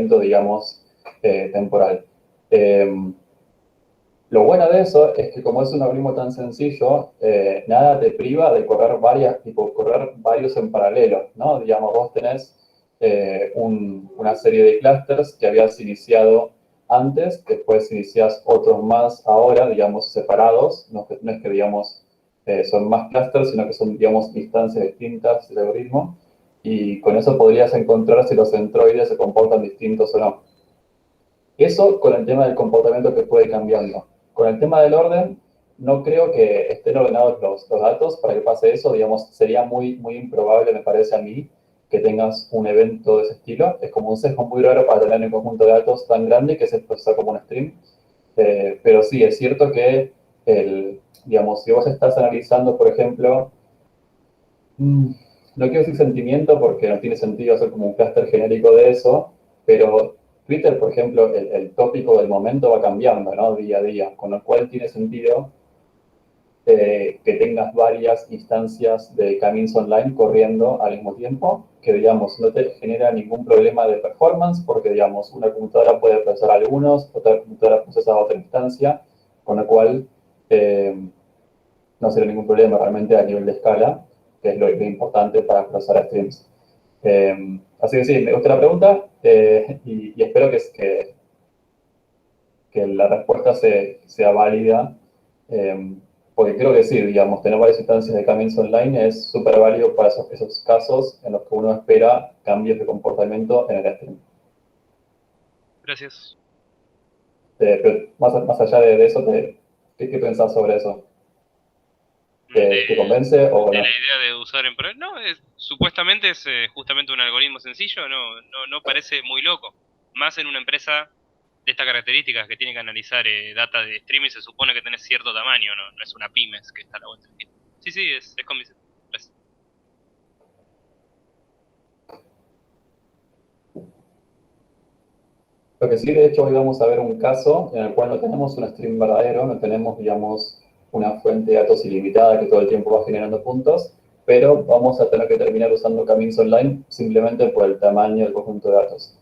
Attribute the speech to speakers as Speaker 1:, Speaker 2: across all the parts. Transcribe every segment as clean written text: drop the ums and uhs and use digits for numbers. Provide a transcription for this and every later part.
Speaker 1: evento, digamos, temporal. Lo bueno de eso es que como es un algoritmo tan sencillo, nada te priva de correr correr varios en paralelo, ¿no? Digamos, vos tenés una serie de clusters que habías iniciado antes, después iniciás otros más ahora, digamos, separados, no es que, digamos, son más clusters, sino que son, digamos, instancias distintas del algoritmo, y con eso podrías encontrar si los centroides se comportan distintos o no. Eso con el tema del comportamiento que puede ir cambiando. Con el tema del orden, no creo que estén ordenados los datos para que pase eso. Digamos, sería muy, muy improbable, me parece a mí, que tengas un evento de ese estilo. Es como un sesgo muy raro para tener un conjunto de datos tan grande que se procesa como un stream. Pero sí, es cierto que, digamos, si vos estás analizando, por ejemplo, no quiero decir sentimiento porque no tiene sentido hacer como un clúster genérico de eso, pero Twitter, por ejemplo, el tópico del momento va cambiando, ¿no? Día a día, con lo cual tiene sentido que tengas varias instancias de caminos online corriendo al mismo tiempo, que, digamos, no te genera ningún problema de performance, porque, digamos, una computadora puede procesar algunos, otra computadora procesa otra instancia, con lo cual no será ningún problema realmente a nivel de escala, que es lo importante para procesar streams. Así que sí, me gusta la pregunta y espero que la respuesta sea válida, porque creo que sí, digamos, tener varias instancias de cambios online es súper válido para esos casos en los que uno espera cambios de comportamiento en el stream.
Speaker 2: Gracias.
Speaker 1: Pero más allá de eso, ¿qué pensás sobre eso? ¿Te convence o
Speaker 2: De la
Speaker 1: no?
Speaker 2: idea de usar en no, supuestamente es justamente un algoritmo sencillo, no parece muy loco. Más en una empresa de estas características que tiene que analizar data de streaming, se supone que tenés cierto tamaño, no es una pymes que está a la vuelta de la esquina. Sí, sí, es convincente. Gracias.
Speaker 1: Lo que sí, de hecho, hoy vamos a ver un caso en el cual no tenemos un stream verdadero, no tenemos, digamos, una fuente de datos ilimitada que todo el tiempo va generando puntos, pero vamos a tener que terminar usando caminos online simplemente por el tamaño del conjunto de datos.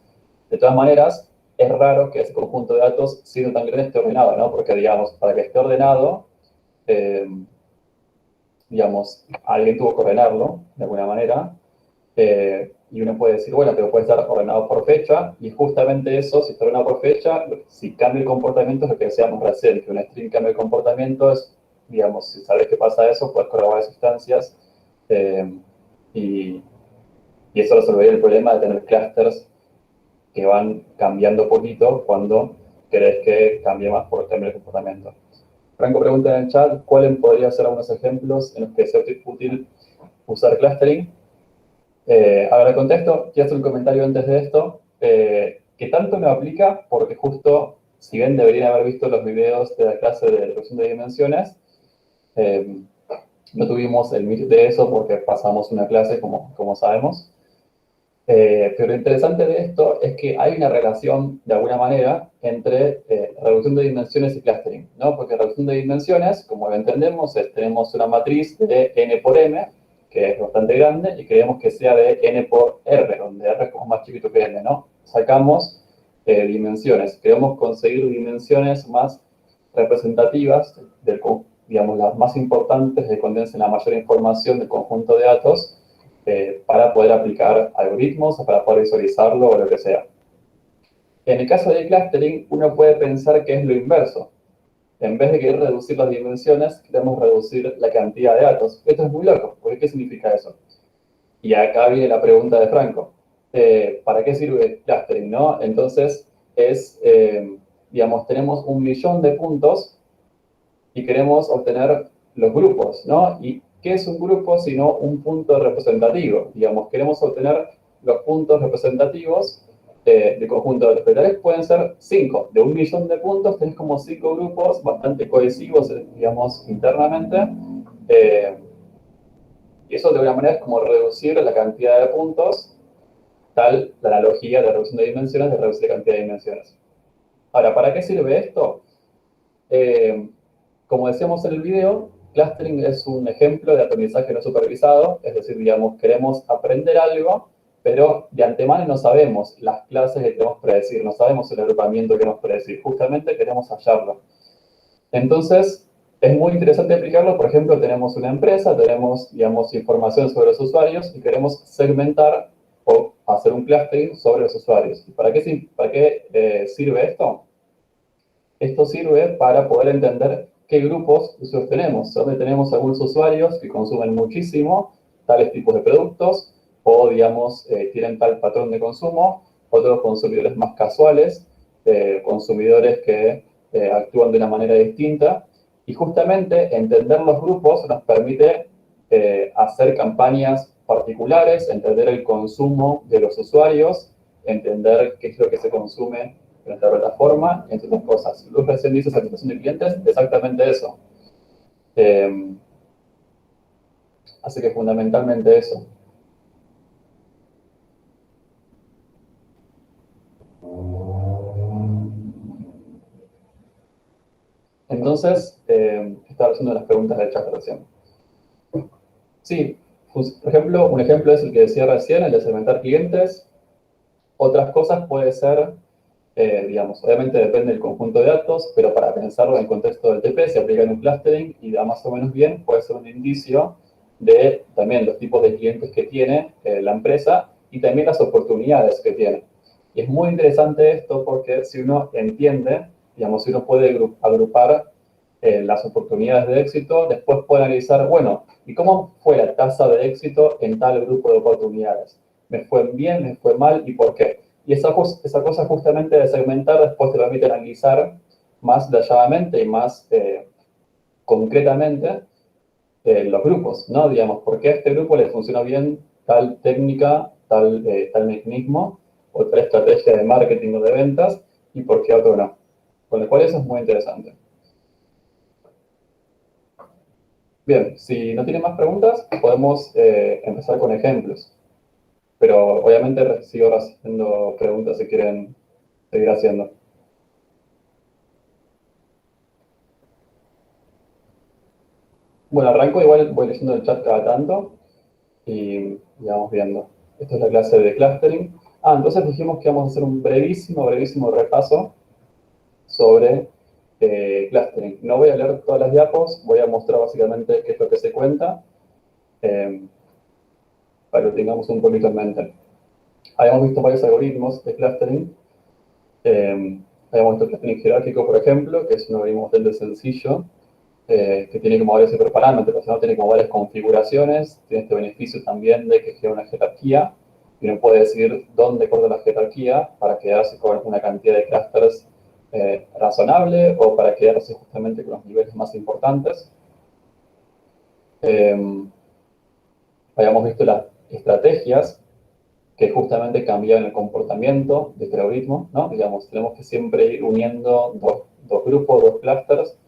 Speaker 1: De todas maneras, es raro que ese conjunto de datos, siendo tan grande, esté ordenado, ¿no? Porque, digamos, para que esté ordenado, eh, digamos, alguien tuvo que ordenarlo de alguna manera, y uno puede decir, bueno, pero puede estar ordenado por fecha, y justamente eso, si está ordenado por fecha, si cambia el comportamiento es lo que decíamos recién, que un string cambia el comportamiento, es, digamos, si sabes que pasa eso, puedes correr varias instancias, eh, y, y eso resolvería el problema de tener clusters que van cambiando poquito cuando querés que cambie más por cambio de comportamiento. Franco pregunta en el chat, ¿cuáles podrían ser algunos ejemplos en los que sea útil usar clustering? A ver, el contexto, quiero hacer un comentario antes de esto, que tanto me aplica porque justo, si bien deberían haber visto los videos de la clase de reducción de dimensiones, eh, no tuvimos el meet de eso porque pasamos una clase, como sabemos. Pero lo interesante de esto es que hay una relación, de alguna manera, entre reducción de dimensiones y clustering, ¿no? Porque reducción de dimensiones, como lo entendemos, tenemos una matriz de n por m, que es bastante grande, y queremos que sea de n por r, donde r es como más chiquito que n, ¿no? Sacamos dimensiones. Queremos conseguir dimensiones más representativas, digamos, las más importantes, que condensen la mayor información del conjunto de datos, para poder aplicar algoritmos o para poder visualizarlo o lo que sea. En el caso de clustering, uno puede pensar que es lo inverso. En vez de querer reducir las dimensiones, queremos reducir la cantidad de datos. Esto es muy loco, porque ¿qué significa eso? Y acá viene la pregunta de Franco. ¿Para qué sirve el clustering, no? Entonces, digamos, tenemos 1.000.000 de puntos y queremos obtener los grupos, ¿no? ¿Y qué es un grupo sino un punto representativo? Digamos, queremos obtener los puntos representativos de conjunto de datos. Pero pueden ser 5. De 1.000.000 de puntos tenés como 5 grupos bastante cohesivos, digamos, internamente. Eh, y eso de alguna manera es como reducir la cantidad de puntos, tal la analogía de reducción de dimensiones, de reducir la cantidad de dimensiones. Ahora, ¿para qué sirve esto? Eh, Como decíamos en el video, clustering es un ejemplo de aprendizaje no supervisado, es decir, digamos, queremos aprender algo, pero de antemano no sabemos las clases que queremos predecir, no sabemos el agrupamiento que queremos predecir, justamente queremos hallarlo. Entonces, es muy interesante explicarlo. Por ejemplo, tenemos una empresa, tenemos, digamos, información sobre los usuarios y queremos segmentar o hacer un clustering sobre los usuarios. ¿Para qué sirve esto? Esto sirve para poder entender qué grupos de usuarios tenemos, donde tenemos algunos usuarios que consumen muchísimo tales tipos de productos o, digamos, tienen tal patrón de consumo, otros consumidores más casuales, consumidores que actúan de una manera distinta. Y justamente entender los grupos nos permite hacer campañas particulares, entender el consumo de los usuarios, entender qué es lo que se consume en nuestra plataforma, entre otras cosas. Luz recién dice satisfacción de clientes, exactamente eso. Así que fundamentalmente eso. Entonces, estaba haciendo las preguntas del chat recién. Sí, por ejemplo, un ejemplo es el que decía recién, el de segmentar clientes. Otras cosas puede ser, digamos, obviamente depende del conjunto de datos, pero para pensarlo en el contexto del TP se aplica en un clustering y da más o menos bien, puede ser un indicio de también los tipos de clientes que tiene la empresa y también las oportunidades que tiene. Y es muy interesante esto porque si uno entiende, digamos, si uno puede agrupar las oportunidades de éxito, después puede analizar, bueno, ¿y cómo fue la tasa de éxito en tal grupo de oportunidades? ¿Me fue bien, me fue mal y por qué? Y esa cosa justamente de segmentar después te permite analizar más detalladamente y más concretamente los grupos, ¿no? Digamos, ¿por qué a este grupo le funciona bien tal técnica, tal mecanismo o tal estrategia de marketing o de ventas y por qué a otro no? Con lo cual eso es muy interesante. Bien, si no tienen más preguntas, podemos empezar con ejemplos. Pero obviamente sigo haciendo preguntas si quieren seguir haciendo. Bueno, arranco, igual voy leyendo el chat cada tanto y vamos viendo. Esta es la clase de clustering. Entonces dijimos que vamos a hacer un brevísimo repaso sobre clustering. No voy a leer todas las diapos, voy a mostrar básicamente qué es lo que se cuenta eh, para que lo tengamos un poquito en mente. Habíamos visto varios algoritmos de clustering. Habíamos visto el clustering jerárquico, por ejemplo, que es un algoritmo bastante sencillo, que tiene como varios hiperparámetros, ¿no? Tiene como varias configuraciones, tiene este beneficio también de que genera una jerarquía, y uno puede decidir dónde corta la jerarquía para quedarse con una cantidad de clusters razonable o para quedarse justamente con los niveles más importantes. Habíamos visto las estrategias que justamente cambian el comportamiento de este algoritmo, ¿no? Digamos, tenemos que siempre ir uniendo dos grupos, dos clusters,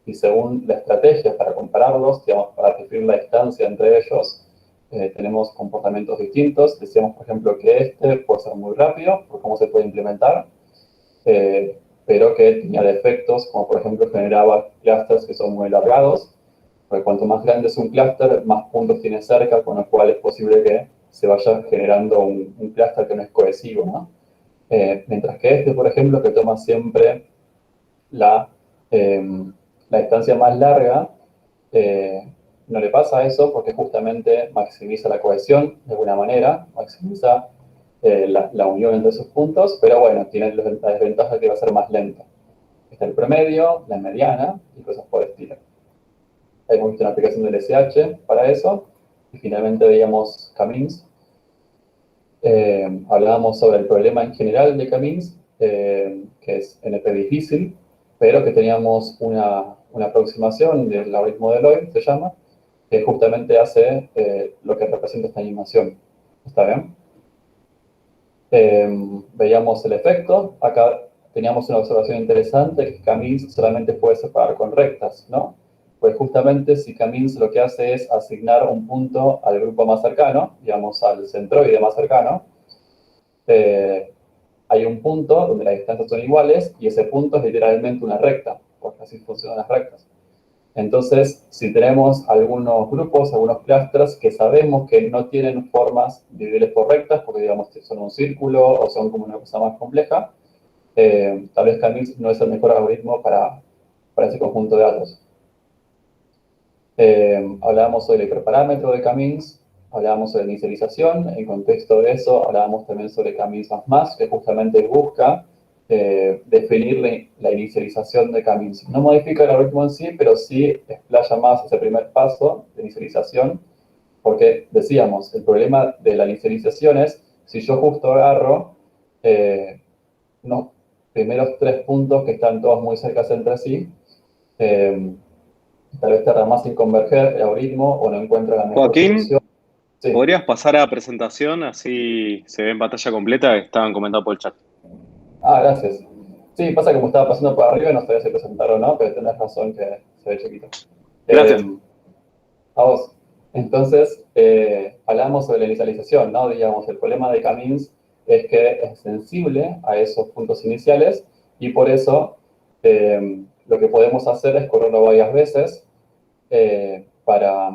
Speaker 1: y según la estrategia para compararlos, digamos, para definir la distancia entre ellos, tenemos comportamientos distintos. Decíamos, por ejemplo, que este puede ser muy rápido, por cómo se puede implementar, pero que tenía defectos, como por ejemplo generaba clusters que son muy alargados, porque cuanto más grande es un clúster, más puntos tiene cerca, con lo cual es posible que se vaya generando un clúster que no es cohesivo, ¿no? Mientras que este, por ejemplo, que toma siempre la, eh, la distancia más larga, no le pasa eso porque justamente maximiza la cohesión de alguna manera, maximiza la unión entre esos puntos, pero bueno, tiene la desventaja que va a ser más lento. Está el promedio, la mediana y cosas por el estilo. Hemos visto una aplicación del SH para eso. Y finalmente veíamos Camins. Hablábamos sobre el problema en general de Camins, que es NP difícil, pero que teníamos una aproximación del algoritmo de Lloyd, se llama, que justamente hace lo que representa esta animación. ¿Está bien? Veíamos el efecto. Acá teníamos una observación interesante, que Camins solamente puede separar con rectas, ¿no? Pues justamente si Camins lo que hace es asignar un punto al grupo más cercano, digamos al centroide más cercano, hay un punto donde las distancias son iguales y ese punto es literalmente una recta, porque así funcionan las rectas. Entonces, si tenemos algunos grupos, algunos clusters que sabemos que no tienen formas dividibles correctas, porque digamos que son un círculo o son como una cosa más compleja, tal vez Camins no es el mejor algoritmo para ese conjunto de datos. Hablábamos sobre el hiperparámetro de Camins, hablábamos sobre inicialización, en contexto de eso hablábamos también sobre Camins++, que justamente busca definir la inicialización de Camins. No modifica el algoritmo en sí, pero sí explaya más ese primer paso de inicialización, porque decíamos, el problema de la inicialización es, si yo justo agarro unos primeros 3 puntos que están todos muy cerca entre sí, tal vez tarda más en converger el algoritmo o no encuentra la mejor
Speaker 3: Joaquín,
Speaker 1: solución. Sí.
Speaker 3: ¿podrías pasar a la presentación? Así se ve en pantalla completa, que estaban comentando por el chat.
Speaker 1: Gracias. Sí, pasa que como estaba pasando por arriba, no sabía si presentar o no, pero tenés razón que se ve chiquito.
Speaker 3: Gracias.
Speaker 1: A vos. Entonces, hablamos sobre la inicialización, ¿no? Digamos, el problema de Camins es que es sensible a esos puntos iniciales y por eso lo que podemos hacer es correrlo varias veces para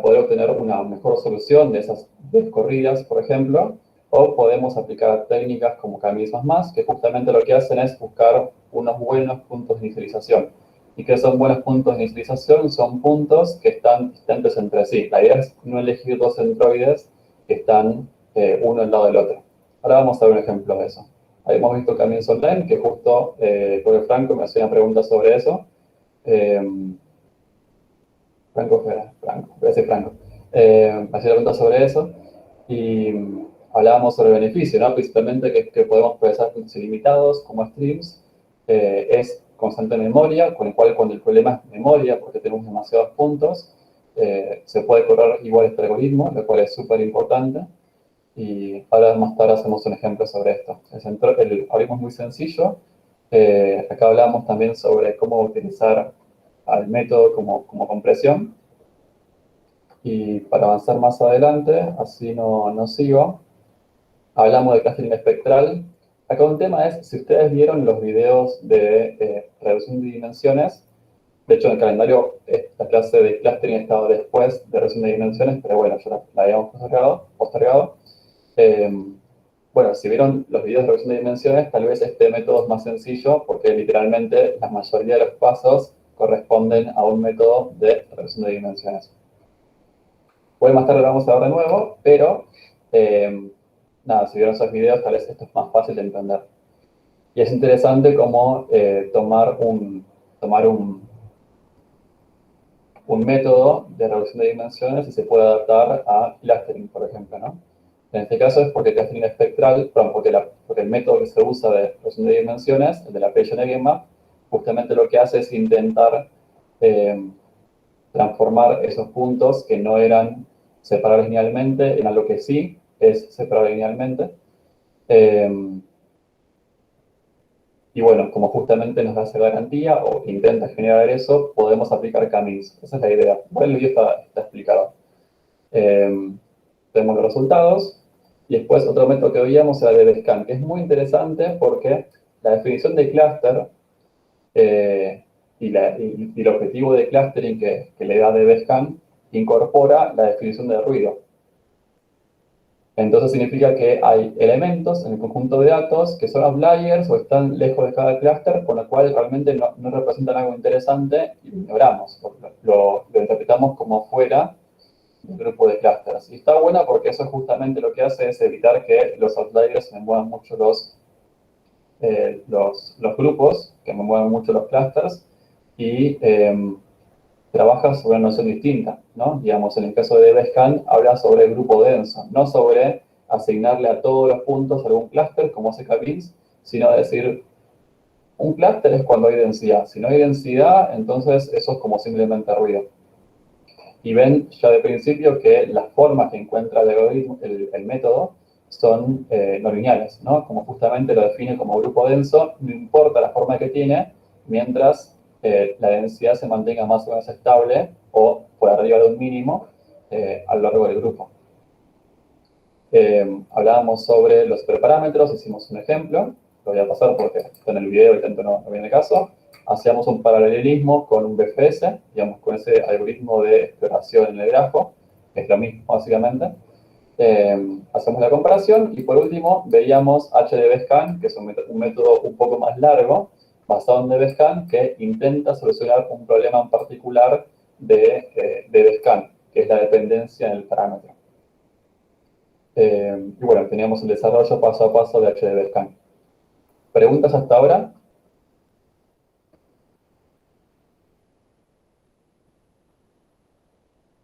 Speaker 1: poder obtener una mejor solución de esas 10 corridas, por ejemplo, o podemos aplicar técnicas como Camins++, que justamente lo que hacen es buscar unos buenos puntos de inicialización. ¿Y qué son buenos puntos de inicialización? Son puntos que están distantes entre sí. La idea es no elegir dos centroides que están uno al lado del otro. Ahora vamos a ver un ejemplo de eso. Habíamos visto Camins Online, que justo porque Franco me hacía una pregunta sobre eso. Franco, voy a decir Franco. Hacía pregunta sobre eso y hablábamos sobre el beneficio, ¿no? Principalmente que podemos procesar puntos ilimitados como streams, es constante memoria, con el cual cuando el problema es memoria, porque tenemos demasiados puntos, se puede correr igual este algoritmo, lo cual es súper importante. Y ahora más tarde hacemos un ejemplo sobre esto. El algoritmo es muy sencillo. Acá hablamos también sobre cómo utilizar al método como compresión. Y para avanzar más adelante, así no sigo, hablamos de clustering espectral. Acá un tema es, si ustedes vieron los videos de reducción de dimensiones, de hecho en el calendario esta clase de clustering estaba después de reducción de dimensiones, pero bueno, ya la habíamos postergado. Bueno, si vieron los videos de reducción de dimensiones, tal vez este método es más sencillo porque literalmente la mayoría de los pasos corresponden a un método de reducción de dimensiones. Hoy más tarde lo vamos a ver de nuevo, pero nada, si vieron esos videos, tal vez esto es más fácil de entender. Y es interesante cómo tomar un método de reducción de dimensiones y se puede adaptar a clustering, por ejemplo, ¿no? En este caso es porque el clustering espectral, perdón, porque el método que se usa de reducción de dimensiones, el de la Pearson-Eigenmap, justamente lo que hace es intentar transformar esos puntos que no eran separables linealmente en algo que sí es separable linealmente. Y bueno, como justamente nos da esa garantía o intenta generar eso, podemos aplicar Camins. Esa es la idea. Bueno, el video está explicado. Tenemos los resultados. Y después otro método que veíamos era el DBSCAN, que es muy interesante porque la definición de clúster y el objetivo de clustering que le da DBSCAN incorpora la definición de ruido. Entonces significa que hay elementos en el conjunto de datos que son outliers o están lejos de cada clúster, con lo cual realmente no representan algo interesante y lo ignoramos, lo interpretamos como fuera del grupo de clústeres. Y está buena porque eso justamente lo que hace es evitar que los outliers me muevan mucho los grupos, que me muevan mucho los clústeres, y trabaja sobre una noción distinta, ¿no? Digamos, en el caso de DBSCAN habla sobre el grupo denso, no sobre asignarle a todos los puntos algún clúster, como hace Camins, sino decir, un clúster es cuando hay densidad. Si no hay densidad, entonces eso es como simplemente ruido. Y ven ya de principio que las formas que encuentra el método son no lineales, ¿no? Como justamente lo define como grupo denso, no importa la forma que tiene, mientras la densidad se mantenga más o menos estable o por arriba de un mínimo a lo largo del grupo. Hablábamos sobre los hiperparámetros, hicimos un ejemplo, lo voy a pasar porque está en el video y tanto no viene el caso. hacíamos un paralelismo con un BFS, digamos, con ese algoritmo de exploración en el grafo, que es lo mismo, básicamente. Hacemos la comparación y por último veíamos HDBSCAN, que es un método un poco más largo, basado en DBSCAN, que intenta solucionar un problema en particular de DBSCAN, que es la dependencia en el parámetro. Y bueno, teníamos el desarrollo paso a paso de HDBSCAN. ¿Preguntas hasta ahora?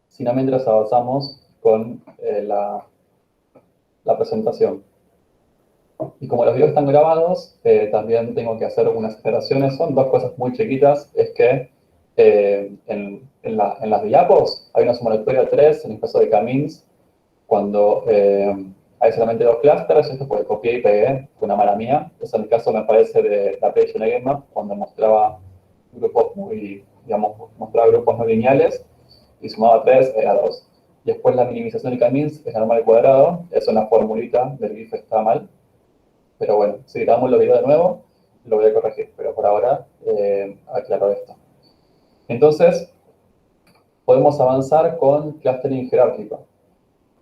Speaker 1: Si no, mientras avanzamos con la presentación. Y como los videos están grabados, también tengo que hacer unas aclaraciones. Son dos cosas muy chiquitas. Es que en las diapos hay una sumatoria 3, en el caso de Camins, cuando hay solamente dos clústeres. Esto porque copié y pegué, fue una mala mía. Eso en el caso me parece de la Prediction Again Map, cuando mostraba grupos mostraba grupos no lineales y sumaba 3, era 2. Y después la minimización de Camins es la norma al cuadrado. Eso en la formulita del GIF está mal. Pero bueno, si grabamos los videos de nuevo, lo voy a corregir. Pero por ahora, aclaro esto. Entonces, podemos avanzar con clustering jerárquico.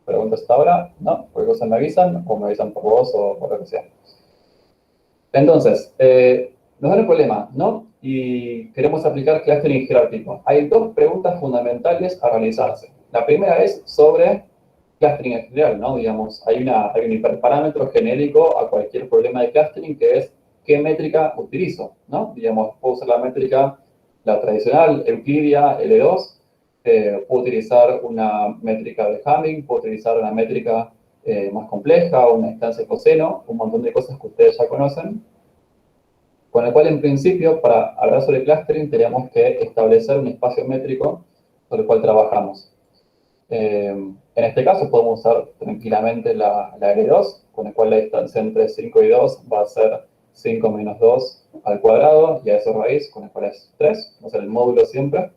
Speaker 1: ¿Preguntas hasta ahora? ¿No? Cualquier cosa me avisan, o me avisan por voz o por lo que sea. Entonces, nos da un problema, ¿no? Y queremos aplicar clustering jerárquico. Hay dos preguntas fundamentales a realizarse. La primera es sobre clustering en general, ¿no? Digamos, hay un hiperparámetro genérico a cualquier problema de clustering que es qué métrica utilizo, ¿no? Digamos, puedo usar la métrica, la tradicional, Euclidia, L2, puedo utilizar una métrica de Hamming, puedo utilizar una métrica más compleja, una instancia de coseno, un montón de cosas que ustedes ya conocen, con el cual en principio, para hablar sobre clustering, tenemos que establecer un espacio métrico sobre el cual trabajamos. En este caso podemos usar tranquilamente la L2, con el cual la distancia entre 5 y 2 va a ser 5 menos 2 al cuadrado, y a eso raíz, con el cual es 3, o sea, el módulo siempre.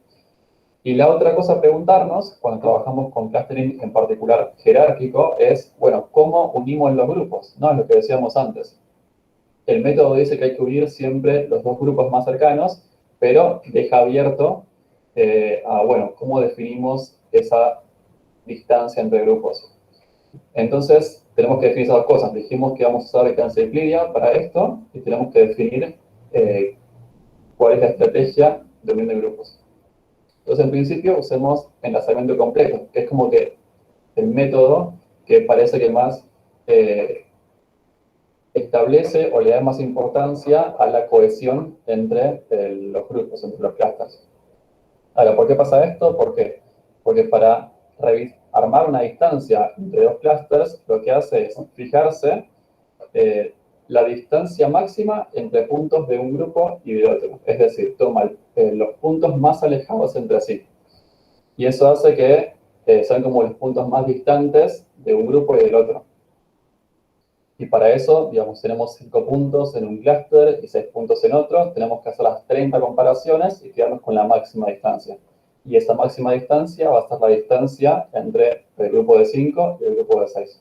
Speaker 1: Y la otra cosa a preguntarnos, cuando trabajamos con clustering en particular jerárquico, es, bueno, ¿cómo unimos los grupos? ¿No? Es lo que decíamos antes. El método dice que hay que unir siempre los dos grupos más cercanos, pero deja abierto bueno, ¿cómo definimos esa distancia entre grupos? Entonces, tenemos que definir esas dos cosas. Dijimos que vamos a usar distancia euclidia para esto, y tenemos que definir cuál es la estrategia de unión de grupos. Entonces, en principio, usemos enlazamiento completo, que es como que el método que parece que más establece o le da más importancia a la cohesión entre los grupos, entre los clusters. Ahora, ¿por qué pasa esto? ¿Por qué? Porque para armar una distancia entre dos clusters, lo que hace es fijarse la distancia máxima entre puntos de un grupo y de otro. Es decir, toma los puntos más alejados entre sí. Y eso hace que sean como los puntos más distantes de un grupo y del otro. Y para eso, digamos, tenemos 5 puntos en un clúster y 6 puntos en otro. Tenemos que hacer las 30 comparaciones y quedarnos con la máxima distancia. Y esa máxima distancia va a ser la distancia entre el grupo de 5 y el grupo de 6.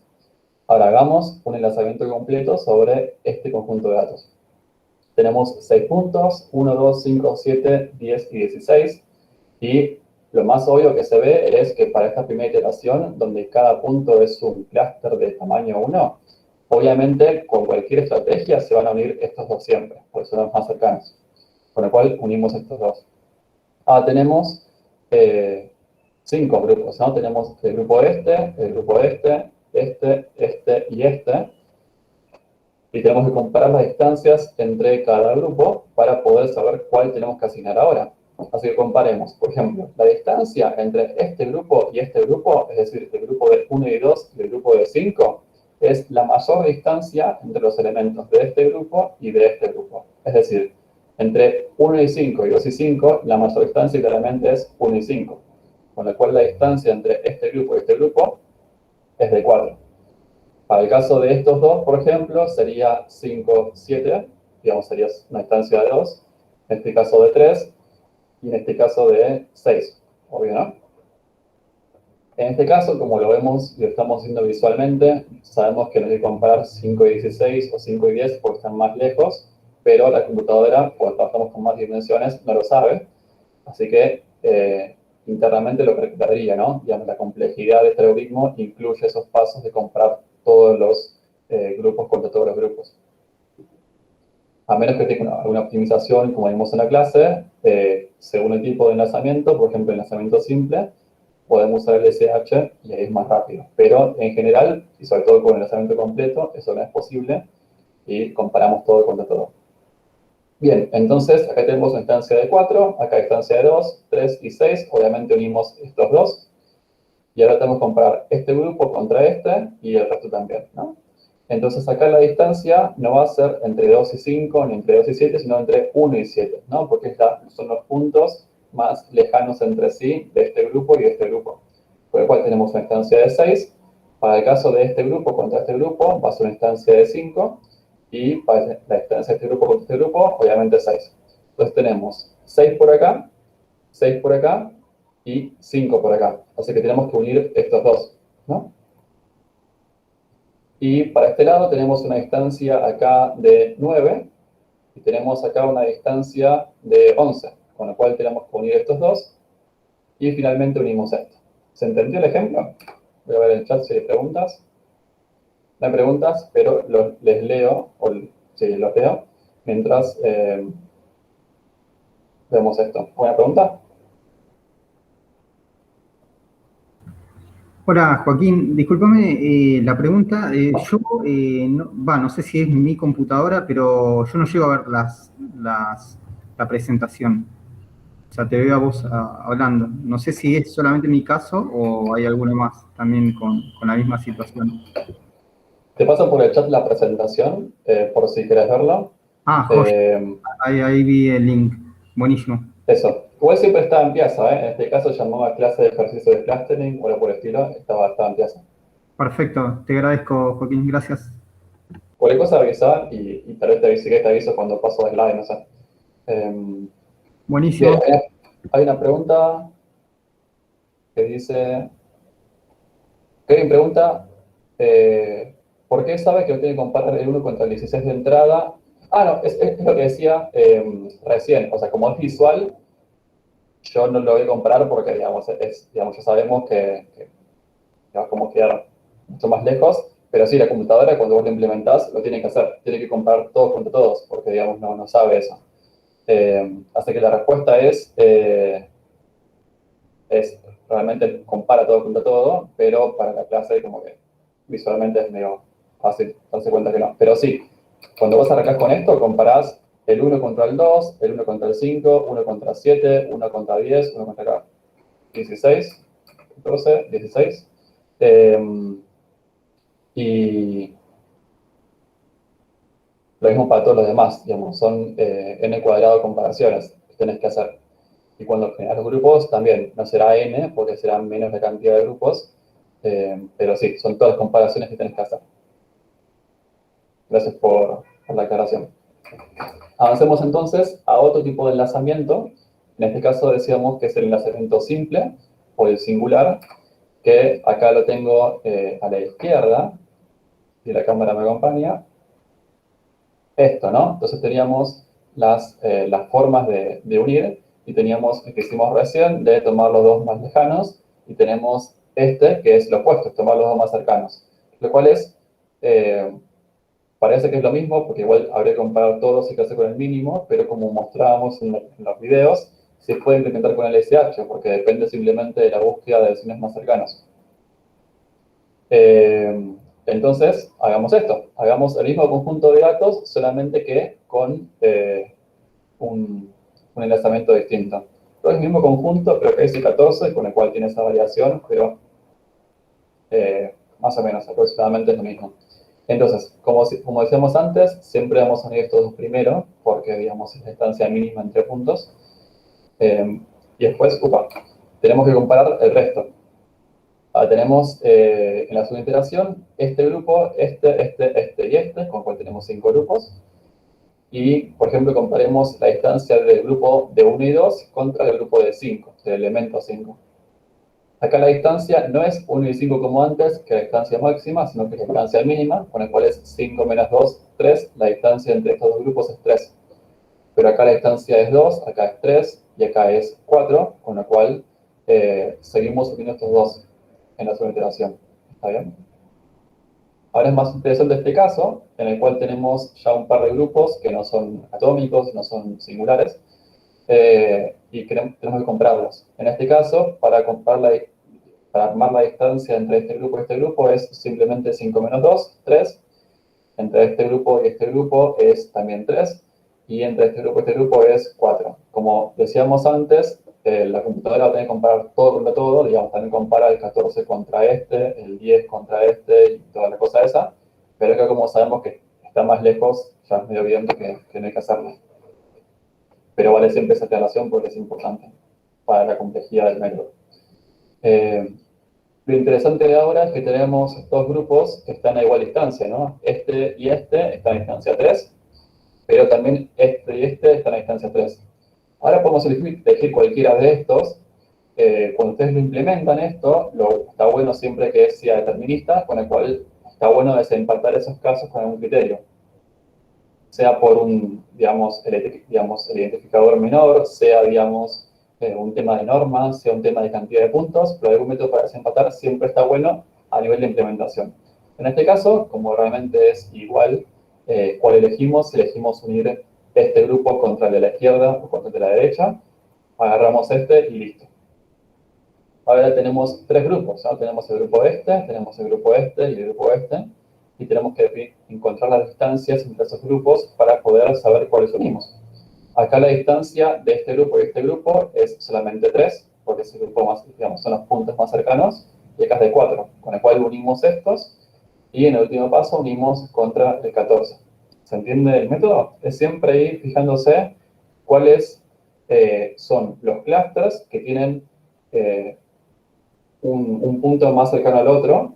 Speaker 1: Ahora hagamos un enlazamiento completo sobre este conjunto de datos. Tenemos 6 puntos, 1, 2, 5, 7, 10 y 16. Y lo más obvio que se ve es que para esta primera iteración, donde cada punto es un clúster de tamaño 1, obviamente con cualquier estrategia se van a unir estos dos siempre, porque son los más cercanos. Con lo cual unimos estos dos. Ahora tenemos 5 grupos, ¿no? Tenemos el grupo el grupo este y este. Y tenemos que comparar las distancias entre cada grupo para poder saber cuál tenemos que asignar ahora. Así que comparemos, por ejemplo, la distancia entre este grupo y este grupo, es decir, el grupo de 1 y 2 y el grupo de 5, es la mayor distancia entre los elementos de este grupo y de este grupo. Es decir, entre 1 y 5 y 2 y 5, la mayor distancia claramente es 1 y 5. Con lo cual la distancia entre este grupo y este grupo es de 4. Para el caso de estos dos, por ejemplo, sería 5, 7, digamos, sería una distancia de 2, en este caso de 3, y en este caso de 6, obvio, ¿no? En este caso, como lo vemos y lo estamos viendo visualmente, sabemos que no hay que comparar 5 y 16 o 5 y 10 porque están más lejos, pero la computadora, cuando trabajamos con más dimensiones, no lo sabe. Así que internamente lo recuperaría, ¿no? Digamos, la complejidad de este algoritmo incluye esos pasos de comparar todos los grupos contra todos los grupos. A menos que tenga alguna optimización, como vimos en la clase, según el tipo de enlazamiento, por ejemplo, enlazamiento simple, podemos usar el SH y ahí es más rápido. Pero en general, y sobre todo con el enlazamiento completo, eso no es posible y comparamos todo contra todo. Bien, entonces acá tenemos una instancia de 4, acá instancia de 2, 3 y 6. Obviamente unimos estos dos. Y ahora tenemos que comparar este grupo contra este y el resto también, ¿no? Entonces acá la distancia no va a ser entre 2 y 5 ni entre 2 y 7, sino entre 1 y 7, ¿no? Porque son los puntos más lejanos entre sí de este grupo y de este grupo. Por lo cual tenemos una instancia de 6. Para el caso de este grupo contra este grupo va a ser una instancia de 5. Y para la distancia de este grupo contra este grupo, obviamente 6. Entonces tenemos 6 por acá, 6 por acá y 5 por acá. Así que tenemos que unir estos dos, ¿no? Y para este lado tenemos una distancia acá de 9 y tenemos acá una distancia de 11, con lo cual tenemos que unir estos dos y finalmente unimos esto. ¿Se entendió el ejemplo? Voy a ver el chat si hay preguntas. No hay preguntas, pero les leo, sí, los leo, mientras vemos esto. ¿Una pregunta?
Speaker 4: Hola Joaquín, discúlpame la pregunta. Yo, no sé si es mi computadora, pero yo no llego a ver la presentación. O sea, te veo a vos hablando. No sé si es solamente mi caso o hay alguno más también con la misma situación.
Speaker 1: Te paso por el chat la presentación, por si querés verlo.
Speaker 4: Ah, joya, ahí vi el link. Buenísimo.
Speaker 1: Eso. Igual siempre estaba en Piazza, ¿eh? En este caso llamaba clase de ejercicio de clustering o algo por el estilo, estaba en Piazza.
Speaker 4: Perfecto, te agradezco Joaquín, gracias.
Speaker 1: Cualquier cosa avisa y tal vez te aviso cuando paso de slide, no sé.
Speaker 4: Buenísimo.
Speaker 1: Bien, hay una pregunta que dice... Kevin pregunta, ¿por qué sabe que lo tiene que comparar el 1 contra el 16 de entrada? Ah, no, es lo que decía recién. O sea, como es visual, yo no lo voy a comparar porque, digamos, digamos ya sabemos que va a como quedar mucho más lejos. Pero sí, la computadora, cuando vos lo implementás, lo tiene que hacer. Tiene que comparar todos contra todos, porque, digamos, no sabe eso. Así que la respuesta es realmente compara todo contra todo, pero para la clase como que visualmente es medio fácil darse cuenta que no. Pero sí, cuando vos arrancás con esto, comparás el 1 contra el 2, el 1 contra el 5, 1 contra 7, 1 contra 10, 1 contra acá, 16, 14, 16. Y lo mismo para todos los demás, digamos, son n cuadrado comparaciones que tenés que hacer. Y cuando generas los grupos, también no será n, porque será menos la cantidad de grupos, pero sí, son todas las comparaciones que tenés que hacer. Gracias por la aclaración. Avancemos entonces a otro tipo de enlazamiento. En este caso decíamos que es el enlazamiento simple o el singular, que acá lo tengo a la izquierda, si la cámara me acompaña. Esto, ¿no? Entonces teníamos las formas de unir y teníamos el que hicimos recién de tomar los dos más lejanos y tenemos este que es lo opuesto, tomar los dos más cercanos. Lo cual es, parece que es lo mismo porque igual habría que comparar todos y quedarse con el mínimo, pero como mostrábamos en los videos, se puede implementar con el SH porque depende simplemente de la búsqueda de vecinos más cercanos. Entonces, hagamos esto. Hagamos el mismo conjunto de datos, solamente que con un enlazamiento distinto. Es el mismo conjunto, pero que es el 14, con el cual tiene esa variación, pero más o menos, aproximadamente es lo mismo. Entonces, como decíamos antes, siempre vamos a unir estos dos primero, porque, digamos, es la distancia mínima entre puntos. Y después, tenemos que comparar el resto. Tenemos en la segunda iteración este grupo, este y este, con el cual tenemos 5 grupos. Y, por ejemplo, comparemos la distancia del grupo de 1 y 2 contra el grupo de 5, del elemento 5. Acá la distancia no es 1 y 5 como antes, que la distancia máxima, sino que es la distancia mínima, con el cual es 5 menos 2, 3. La distancia entre estos dos grupos es 3. Pero acá la distancia es 2, acá es 3 y acá es 4, con lo cual seguimos uniendo estos dos en la segunda iteración. ¿Está bien? Ahora es más interesante este caso, en el cual tenemos ya un par de grupos que no son atómicos, no son singulares, y tenemos que compararlos. En este caso, para armar la distancia entre este grupo y este grupo es simplemente 5 menos 2, 3. Entre este grupo y este grupo es también 3. Y entre este grupo y este grupo es 4. Como decíamos antes, la computadora va a tener que comparar todo contra todo, digamos, también compara el 14 contra este, el 10 contra este y toda la cosa esa, pero acá como sabemos que está más lejos, ya es medio evidente que no hay que hacerlo. Pero vale siempre esa aclaración porque es importante para la complejidad del método. Lo interesante de ahora es que tenemos dos grupos que están a igual distancia, ¿no? Este y este están a distancia 3, pero también este y este están a distancia 3. Ahora podemos elegir cualquiera de estos. Cuando ustedes lo implementan esto, está bueno siempre que sea determinista, con el cual está bueno desempatar esos casos con algún criterio. Sea por un, digamos, el identificador menor, sea, digamos, un tema de normas, sea un tema de cantidad de puntos, pero algún método para desempatar siempre está bueno a nivel de implementación. En este caso, como realmente es igual, ¿cuál elegimos? Elegimos unir este grupo contra el de la izquierda o contra el de la derecha, agarramos este y listo. Ahora tenemos tres grupos, ¿no? Tenemos el grupo este, tenemos el grupo este y el grupo este, y tenemos que encontrar las distancias entre esos grupos para poder saber cuáles unimos. Acá la distancia de este grupo y este grupo es solamente 3, porque es el grupo más, digamos, son los puntos más cercanos, y acá es de 4, con el cual unimos estos, y en el último paso unimos contra el 14. ¿Se entiende el método? Es siempre ir fijándose cuáles son los clusters que tienen un punto más cercano al otro,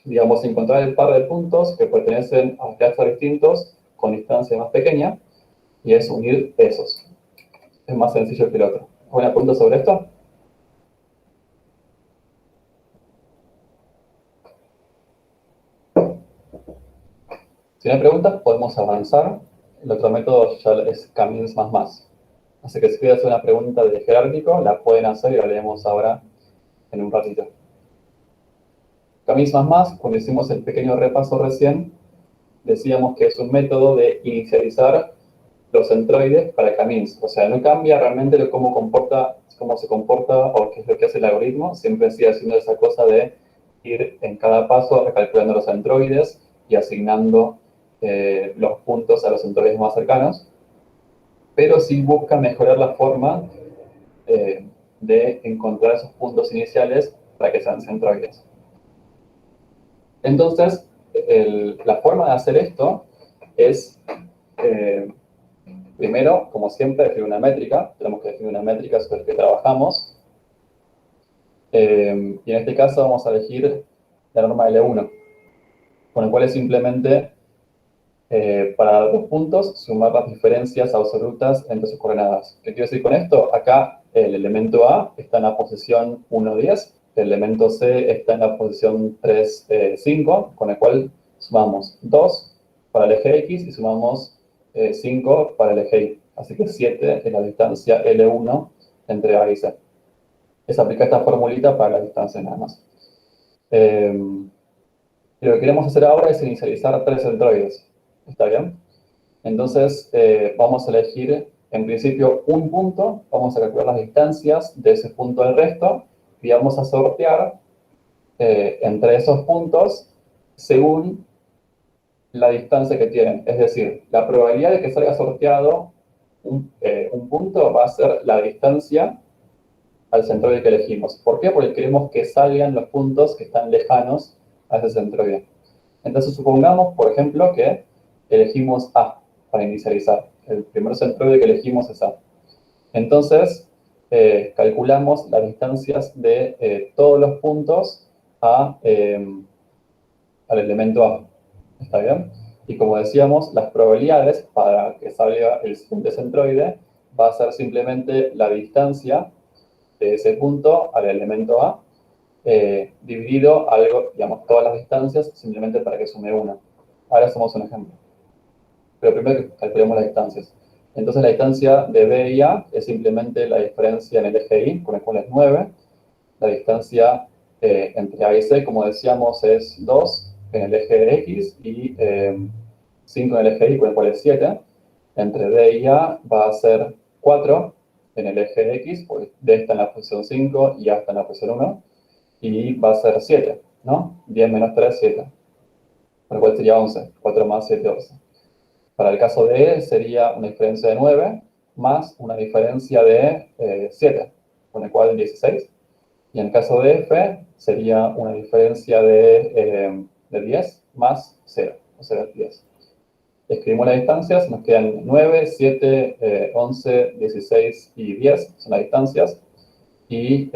Speaker 1: digamos, encontrar el par de puntos que pertenecen a clusters distintos con distancia más pequeña, y es unir esos. Es más sencillo que el otro. ¿Alguna pregunta sobre esto? Si no hay preguntas, podemos avanzar. El otro método ya es Camins++. Así que si quieren hacer una pregunta de jerárquico, la pueden hacer y la leemos ahora en un ratito. Camins++, cuando hicimos el pequeño repaso recién, decíamos que es un método de inicializar los centroides para Camins. O sea, no cambia realmente cómo se comporta o qué es lo que hace el algoritmo. Siempre sigue haciendo esa cosa de ir en cada paso recalculando los centroides y asignando los puntos a los centroides más cercanos. Pero sí busca mejorar la forma de encontrar esos puntos iniciales para que sean centroides. Entonces, la forma de hacer esto es, primero, como siempre, definir una métrica. Tenemos que definir una métrica sobre la que trabajamos. Y en este caso vamos a elegir la norma L1, con el cual es simplemente, para dos puntos, sumar las diferencias absolutas entre sus coordenadas. ¿Qué quiero decir con esto? Acá el elemento A está en la posición 1, 10, el elemento C está en la posición 3, 5, con el cual sumamos 2 para el eje X y sumamos 5 para el eje Y. Así que 7 es la distancia L1 entre A y C. Es aplicar esta formulita para la distancia nada más. Y lo que queremos hacer ahora es inicializar 3 centroides. ¿Está bien? Entonces, vamos a elegir, en principio, un punto. Vamos a calcular las distancias de ese punto al resto. Y vamos a sortear entre esos puntos según la distancia que tienen. Es decir, la probabilidad de que salga sorteado un punto va a ser la distancia al centroide que elegimos. ¿Por qué? Porque queremos que salgan los puntos que están lejanos a ese centroide. Entonces, supongamos, por ejemplo, que elegimos A para inicializar. El primer centroide que elegimos es A. Entonces, calculamos las distancias de todos los puntos al elemento A. ¿Está bien? Y como decíamos, las probabilidades para que salga el siguiente centroide va a ser simplemente la distancia de ese punto al elemento A dividido algo, digamos, todas las distancias, simplemente para que sume 1. Ahora hacemos un ejemplo. Pero primero calculemos las distancias. Entonces la distancia de B y A es simplemente la diferencia en el eje Y, con el cual es 9. La distancia entre A y C, como decíamos, es 2 en el eje X y 5 en el eje Y, con el cual es 7. Entre D y A va a ser 4 en el eje X, porque D está en la posición 5 y A está en la posición 1. Y va a ser 7, ¿no? 10 menos 3, 7. Por lo cual sería 11. 4 más 7, 11. Para el caso de E sería una diferencia de 9 más una diferencia de 7, con el cual 16. Y en el caso de F sería una diferencia de 10 más 0, o sea, 10. Escribimos las distancias, nos quedan 9, 7, 11, 16 y 10, son las distancias. Y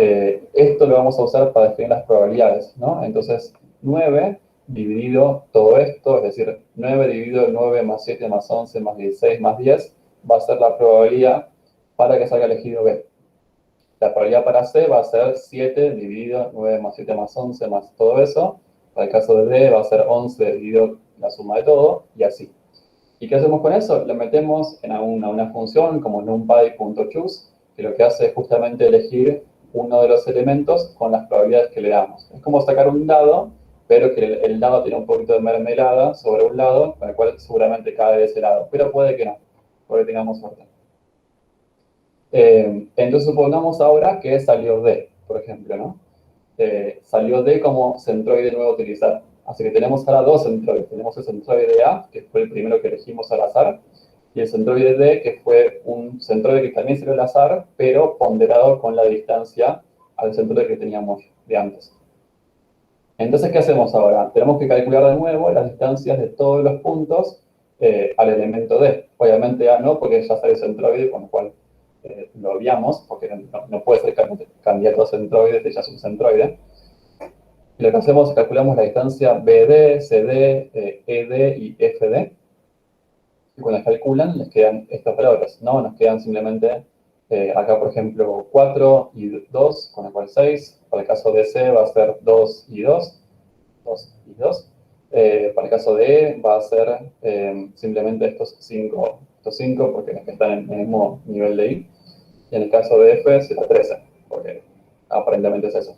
Speaker 1: esto lo vamos a usar para definir las probabilidades, ¿no? Entonces, 9 dividido todo esto, es decir, 9 dividido 9 más 7 más 11 más 16 más 10, va a ser la probabilidad para que salga elegido B. La probabilidad para C va a ser 7 dividido 9 más 7 más 11 más todo eso. Para el caso de D va a ser 11 dividido la suma de todo, y así. ¿Y qué hacemos con eso? Lo metemos en una función como numpy.choose, que lo que hace es justamente elegir uno de los elementos con las probabilidades que le damos. Es como sacar un dado, pero que el dado tiene un poquito de mermelada sobre un lado, con el cual seguramente cae de ese lado. Pero puede que no, puede que tengamos suerte. Entonces supongamos ahora que salió D, por ejemplo, ¿no? Salió D como centroide nuevo a utilizar. Así que tenemos ahora dos centroides. Tenemos el centroide A, que fue el primero que elegimos al azar, y el centroide D, que fue un centroide que también salió al azar, pero ponderado con la distancia al centroide que teníamos de antes. Entonces, ¿qué hacemos ahora? Tenemos que calcular de nuevo las distancias de todos los puntos al elemento D. Obviamente A no, porque ya sale centroide, con lo cual lo obviamos, porque no puede ser candidato a centroide, ya es un centroide. Y lo que hacemos es calculamos la distancia BD, CD, ED y FD. Y cuando las calculan, les quedan estos valores, ¿no? Nos quedan simplemente, acá por ejemplo, 4 y 2, con lo cual 6. Para el caso de C va a ser 2 y 2, 2 y 2. Para el caso de E va a ser simplemente estos 5, porque están en el mismo nivel de I. Y en el caso de F será 13, porque aparentemente es eso.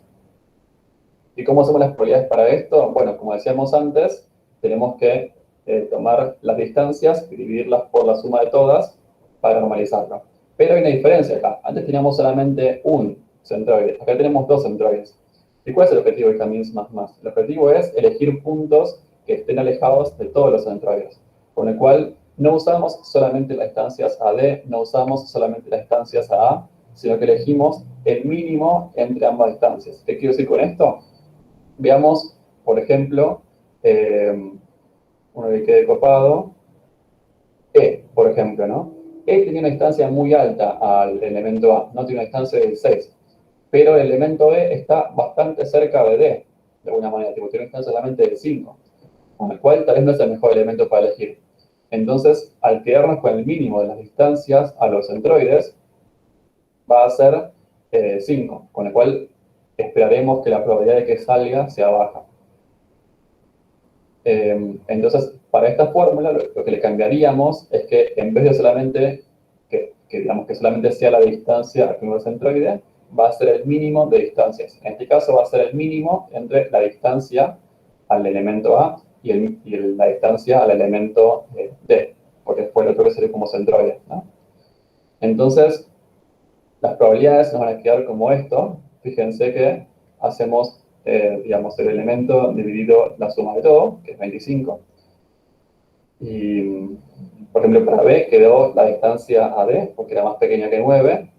Speaker 1: ¿Y cómo hacemos las probabilidades para esto? Bueno, como decíamos antes, tenemos que tomar las distancias y dividirlas por la suma de todas para normalizarlo. Pero hay una diferencia acá. Antes teníamos solamente un centroide. Acá tenemos dos centroides. ¿Y cuál es el objetivo de Camins++? El objetivo es elegir puntos que estén alejados de todos los centroides. Con el cual no usamos solamente las distancias a D, no usamos solamente las distancias a A, sino que elegimos el mínimo entre ambas distancias. ¿Qué quiero decir con esto? Veamos, por ejemplo, uno que quede copado, E, por ejemplo, ¿no? E tiene una distancia muy alta al elemento A, no tiene una distancia de 16, pero el elemento E está bastante cerca de D, de alguna manera, tiene una distancia solamente de 5, con el cual tal vez no es el mejor elemento para elegir. Entonces, al quedarnos con el mínimo de las distancias a los centroides, va a ser 5, con el cual esperaremos que la probabilidad de que salga sea baja. Entonces, para esta fórmula, lo que le cambiaríamos es que en vez de solamente, digamos que solamente sea la distancia al primer centroide, va a ser el mínimo de distancias. En este caso va a ser el mínimo entre la distancia al elemento A y la distancia al elemento D, porque fue el otro que salió como centroide, ¿no? Entonces, las probabilidades nos van a quedar como esto. Fíjense que hacemos, digamos, el elemento dividido la suma de todo, que es 25. Y, por ejemplo, para B quedó la distancia a D, porque era más pequeña que 9.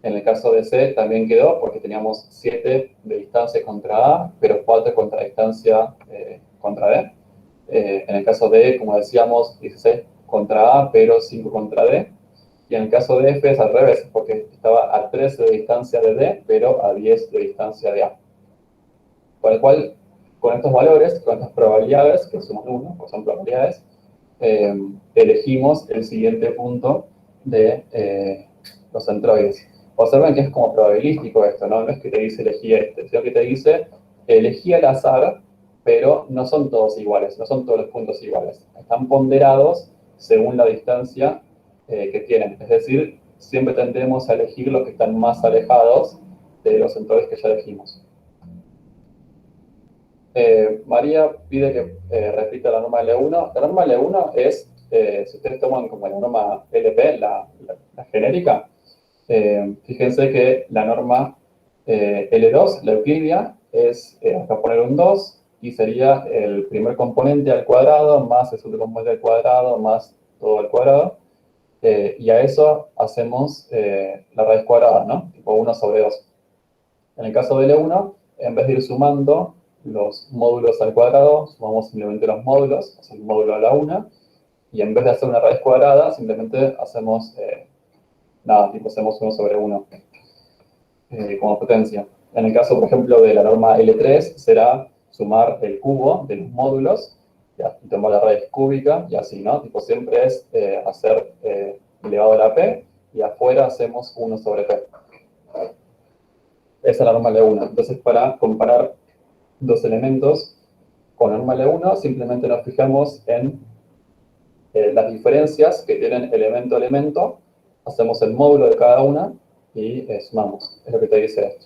Speaker 1: En el caso de C también quedó, porque teníamos 7 de distancia contra A, pero 4 contra distancia contra D. En el caso de E, como decíamos, 16 contra A, pero 5 contra D. Y en el caso de F es al revés, porque estaba a 13 de distancia de D, pero a 10 de distancia de A. Con el cual, con estos valores, con estas probabilidades, que suman 1, pues son probabilidades, elegimos el siguiente punto de los centroides. observen que es como probabilístico esto, ¿no? No es que te dice elegí este, sino que te dice elegí al azar, pero no son todos iguales, no son todos los puntos iguales. Están ponderados según la distancia que tienen. Es decir, siempre tendemos a elegir los que están más alejados de los sensores que ya elegimos. María pide que repita la norma L1. La norma L1 es, si ustedes toman como la norma LP, la genérica, fíjense que la norma L2, la euclidia, es acá poner un 2 y sería el primer componente al cuadrado más el segundo componente al cuadrado más todo al cuadrado. Y a eso hacemos la raíz cuadrada, ¿no? Tipo 1 sobre 2. En el caso de L1, en vez de ir sumando los módulos al cuadrado, sumamos simplemente los módulos, o sea, el módulo a la 1, y en vez de hacer una raíz cuadrada, simplemente hacemos, nada, tipo hacemos 1 sobre 1 como potencia. En el caso, por ejemplo, de la norma L3, será sumar el cubo de los módulos, y tomar la raíz cúbica, y así, ¿no? Tipo, siempre es hacer elevado a la P, y afuera hacemos 1 sobre P. Esa es la norma L1. Entonces, para comparar dos elementos con la norma L1, simplemente nos fijamos en las diferencias que tienen elemento a elemento, hacemos el módulo de cada una y sumamos. Es lo que te dice esto.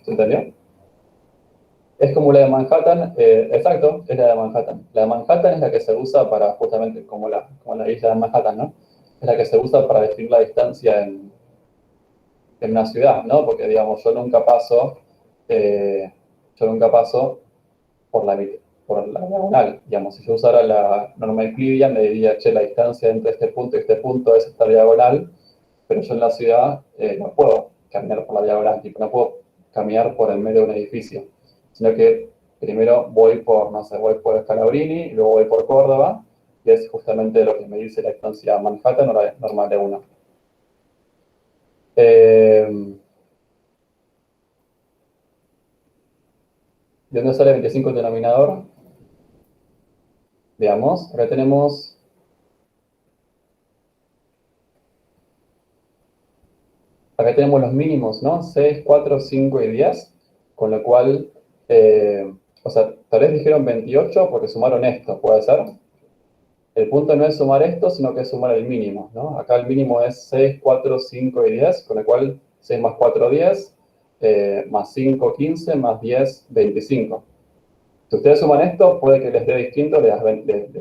Speaker 1: ¿Se entendió? Es como la de Manhattan, exacto, es la de Manhattan. La de Manhattan es la que se usa para, justamente, como la isla de Manhattan, ¿no? Es la que se usa para definir la distancia en una ciudad, ¿no? Porque, digamos, yo nunca paso por la diagonal. Digamos, si yo usara la norma euclidia, me diría, che, la distancia entre este punto y este punto es esta diagonal, pero yo en la ciudad no puedo caminar por la diagonal, tipo, no puedo caminar por el medio de un edificio, sino que primero voy por, no sé, voy por Scalabrini, y luego voy por Córdoba, y es justamente lo que me dice la distancia Manhattan o la norma de 1. ¿De dónde sale 25 el denominador? Veamos, acá tenemos los mínimos, ¿no? 6, 4, 5 y 10, con lo cual, o sea, tal vez dijeron 28 porque sumaron esto, ¿puede ser? El punto no es sumar esto, sino que es sumar el mínimo, ¿no? Acá el mínimo es 6, 4, 5 y 10, con lo cual 6 más 4, 10, más 5, 15, más 10, 25. Si ustedes suman esto, puede que les dé distinto, les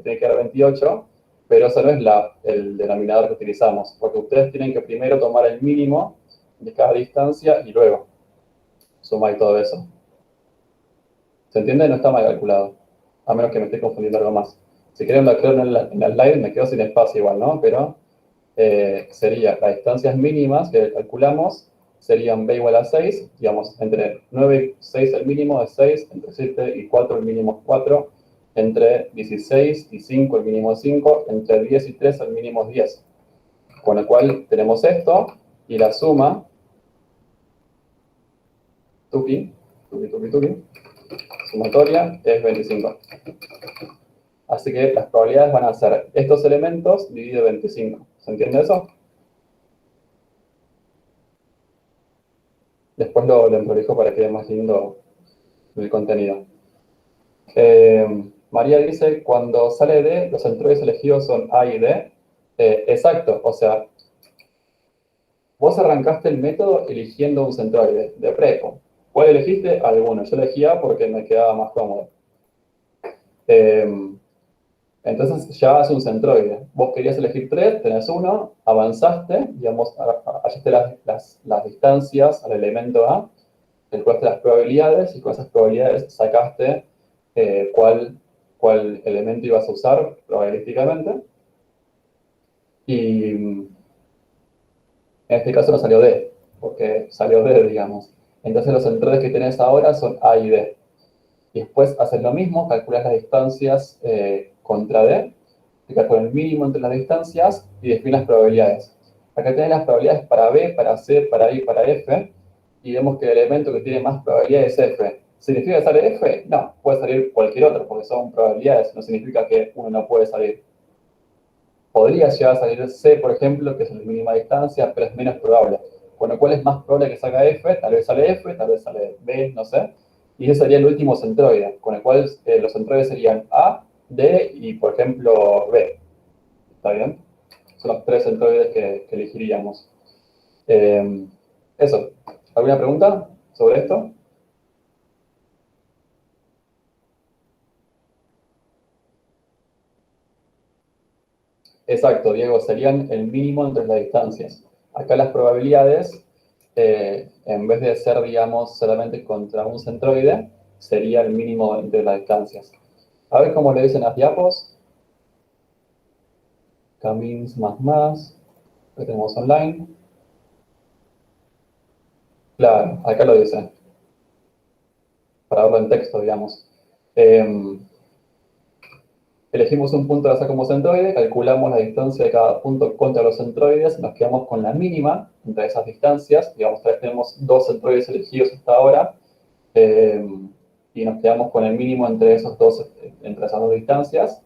Speaker 1: tiene que dar 28, pero ese no es el denominador que utilizamos, porque ustedes tienen que primero tomar el mínimo de cada distancia y luego sumar todo eso. ¿Se entiende? No está mal calculado, a menos que me esté confundiendo algo más. Si quieren lo aclaro en la slide, me quedo sin espacio igual, ¿no? Pero sería las distancias mínimas que calculamos serían b igual a 6, digamos, entre 9 y 6 el mínimo es 6, entre 7 y 4 el mínimo es 4, entre 16 y 5 el mínimo es 5, entre 10 y 3 el mínimo es 10. Con lo cual tenemos esto, y la suma, sumatoria, es 25. Así que las probabilidades van a ser estos elementos dividido 25. ¿Se entiende eso? Después lo emprolijo para que quede más lindo el contenido. María dice, cuando sale D, los centroides elegidos son A y D. Exacto, o sea, vos arrancaste el método eligiendo un centroide de prepo. ¿Cuál elegiste? Alguno. Yo elegí A porque me quedaba más cómodo. Entonces ya es un centroide. Vos querías elegir 3, tenés 1, avanzaste, digamos, hallaste las distancias al elemento A, calculaste las probabilidades y con esas probabilidades sacaste cuál elemento ibas a usar probabilísticamente. Y en este caso no salió D, porque salió D, digamos. Entonces los centroides que tenés ahora son A y D. Y después haces lo mismo, calculas las distancias contra D, te calculas el mínimo entre las distancias y defines las probabilidades. Acá tenés las probabilidades para B, para C, para I, para F, y vemos que el elemento que tiene más probabilidades es F. ¿Significa que sale F? No, puede salir cualquier otro, porque son probabilidades, no significa que uno no puede salir. Podría llegar a salir C, por ejemplo, que es la mínima distancia, pero es menos probable. con lo cual es más probable que salga F, tal vez sale B, no sé, y ese sería el último centroide, con el cual los centroides serían A, D y, por ejemplo, B. ¿Está bien? Son los 3 centroides que elegiríamos. Eso. ¿Alguna pregunta sobre esto? Exacto, Diego, serían el mínimo entre las distancias. Acá las probabilidades, en vez de ser, digamos, solamente contra un centroide, sería el mínimo entre las distancias. A ver cómo le dicen las diapos. Camins más, que tenemos online. Claro, acá lo dice. Para verlo en texto, digamos. Elegimos un punto al azar como centroide, calculamos la distancia de cada punto contra los centroides, nos quedamos con la mínima entre esas distancias, digamos, tenemos 2 centroides elegidos hasta ahora, y nos quedamos con el mínimo entre esas dos distancias,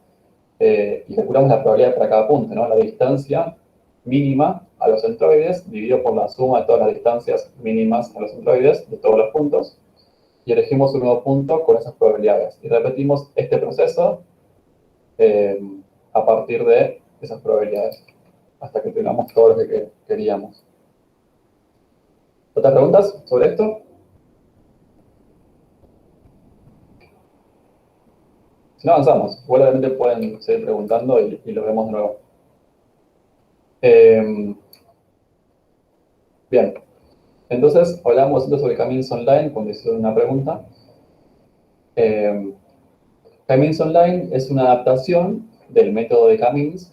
Speaker 1: y calculamos la probabilidad para cada punto, ¿no? La distancia mínima a los centroides dividido por la suma de todas las distancias mínimas a los centroides de todos los puntos, y elegimos un nuevo punto con esas probabilidades. Y repetimos este proceso a partir de esas probabilidades, hasta que tengamos todo lo que queríamos. ¿Otras preguntas sobre esto? Si no, avanzamos. Igualmente pueden seguir preguntando y lo vemos de nuevo. Bien. Entonces, hablamos sobre Camins Online cuando hicieron una pregunta. Camins Online es una adaptación del método de Camins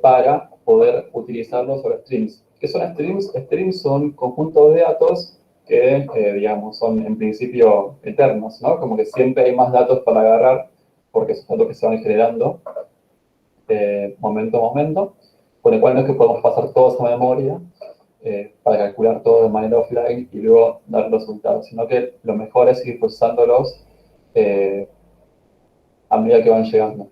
Speaker 1: para poder utilizarlo sobre streams. ¿Qué son streams? Streams son conjuntos de datos que, digamos, son en principio eternos, ¿no? Como que siempre hay más datos para agarrar, porque esos datos que se van generando momento a momento, con el cual no es que podemos pasar todos a memoria para calcular todo de manera offline y luego dar los resultados, sino que lo mejor es ir procesándolos a medida que van llegando.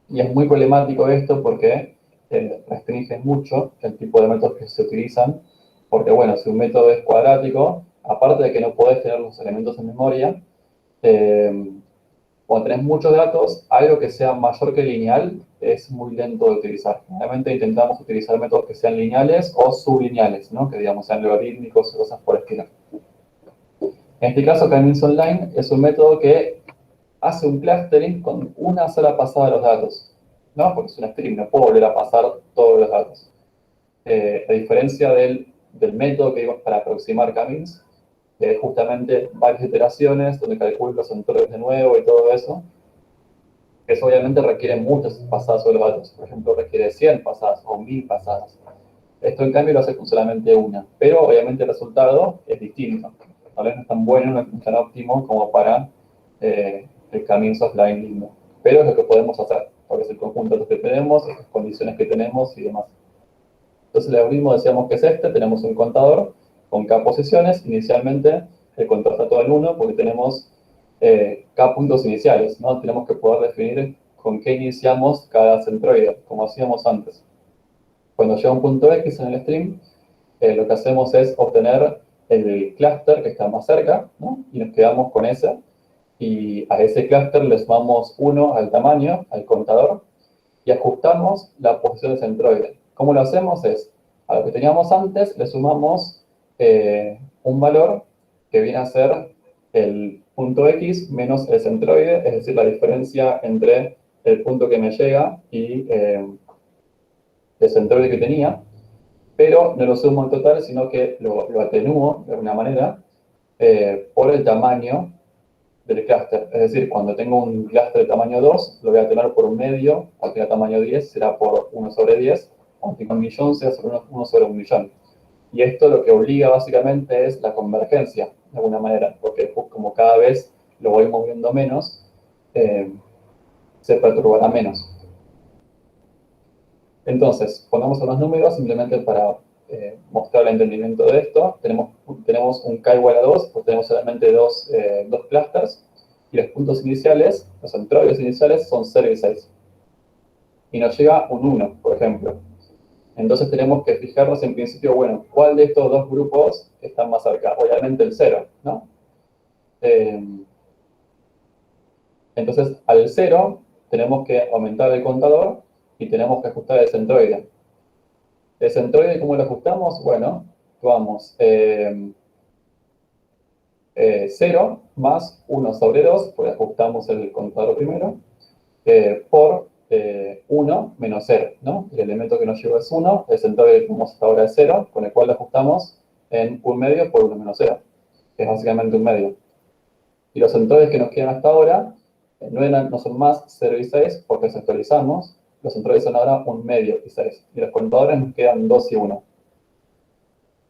Speaker 1: Y es muy problemático esto porque restringe mucho el tipo de métodos que se utilizan, porque bueno, si un método es cuadrático, aparte de que no podés tener los elementos en memoria, cuando tenés muchos datos, algo que sea mayor que lineal es muy lento de utilizar. Generalmente intentamos utilizar métodos que sean lineales o sublineales, ¿no? Que digamos sean logarítmicos o cosas por el estilo. En este caso, Camins Online es un método que hace un clustering con una sola pasada de los datos, ¿no? Porque es un stream, no puedo volver a pasar todos los datos. A diferencia del método que vimos para aproximar Camins, que es justamente varias iteraciones donde calculo los centroides de nuevo y todo eso, eso obviamente requiere muchas pasadas sobre los datos. Por ejemplo, requiere 100 pasadas o 1000 pasadas. Esto, en cambio, lo hace con solamente una. Pero, obviamente, el resultado es distinto. Tal vez no es tan bueno, no es tan óptimo como para el Camins Offline lindo. Pero es lo que podemos hacer, porque es el conjunto de datos que tenemos, las condiciones que tenemos y demás. Entonces, el algoritmo decíamos que es este, tenemos un contador con K posiciones. Inicialmente, el contador está todo en 1 porque tenemos K puntos iniciales, ¿no? Tenemos que poder definir con qué iniciamos cada centroide, como hacíamos antes. Cuando llega un punto X en el stream, lo que hacemos es obtener el clúster que está más cerca, ¿no? Y nos quedamos con ese. Y a ese clúster le sumamos 1 al tamaño, al contador, y ajustamos la posición del centroide. ¿Cómo lo hacemos? Es, a lo que teníamos antes, le sumamos un valor que viene a ser el punto X menos el centroide, es decir, la diferencia entre el punto que me llega y el centroide que tenía, pero no lo sumo en total, sino que lo atenúo de alguna manera por el tamaño del clúster. Es decir, cuando tengo un clúster de tamaño 2, lo voy a tener por un medio, cuando tenga tamaño 10 será por 1 sobre 10, cuando tenga 1.000.000 será sobre 1 sobre 1.000.000. Y esto lo que obliga básicamente es la convergencia, de alguna manera, porque como cada vez lo voy moviendo menos, se perturbará menos. Entonces, pongamos unos números simplemente para mostrar el entendimiento de esto. Tenemos un K igual a 2, pues tenemos solamente dos clusters, y los puntos iniciales, los centroides iniciales, son 0 y 6. Y nos llega un 1, por ejemplo. Entonces tenemos que fijarnos en principio, bueno, ¿cuál de estos dos grupos está más cerca? Obviamente el 0, ¿no? Entonces, al 0 tenemos que aumentar el contador y tenemos que ajustar el centroide. ¿El centroide cómo lo ajustamos? Bueno, vamos 0 más 1 sobre 2, porque ajustamos el contador primero, por 1 menos 0, ¿no? El elemento que nos lleva es 1, el centroide que tenemos hasta ahora es 0, con el cual lo ajustamos en 1 medio por 1 menos 0, que es básicamente 1 medio. Y los centroides que nos quedan hasta ahora no son más 0 y 6, porque si actualizamos, los centroides son ahora 1 medio y 6. Y los contadores nos quedan 2 y 1.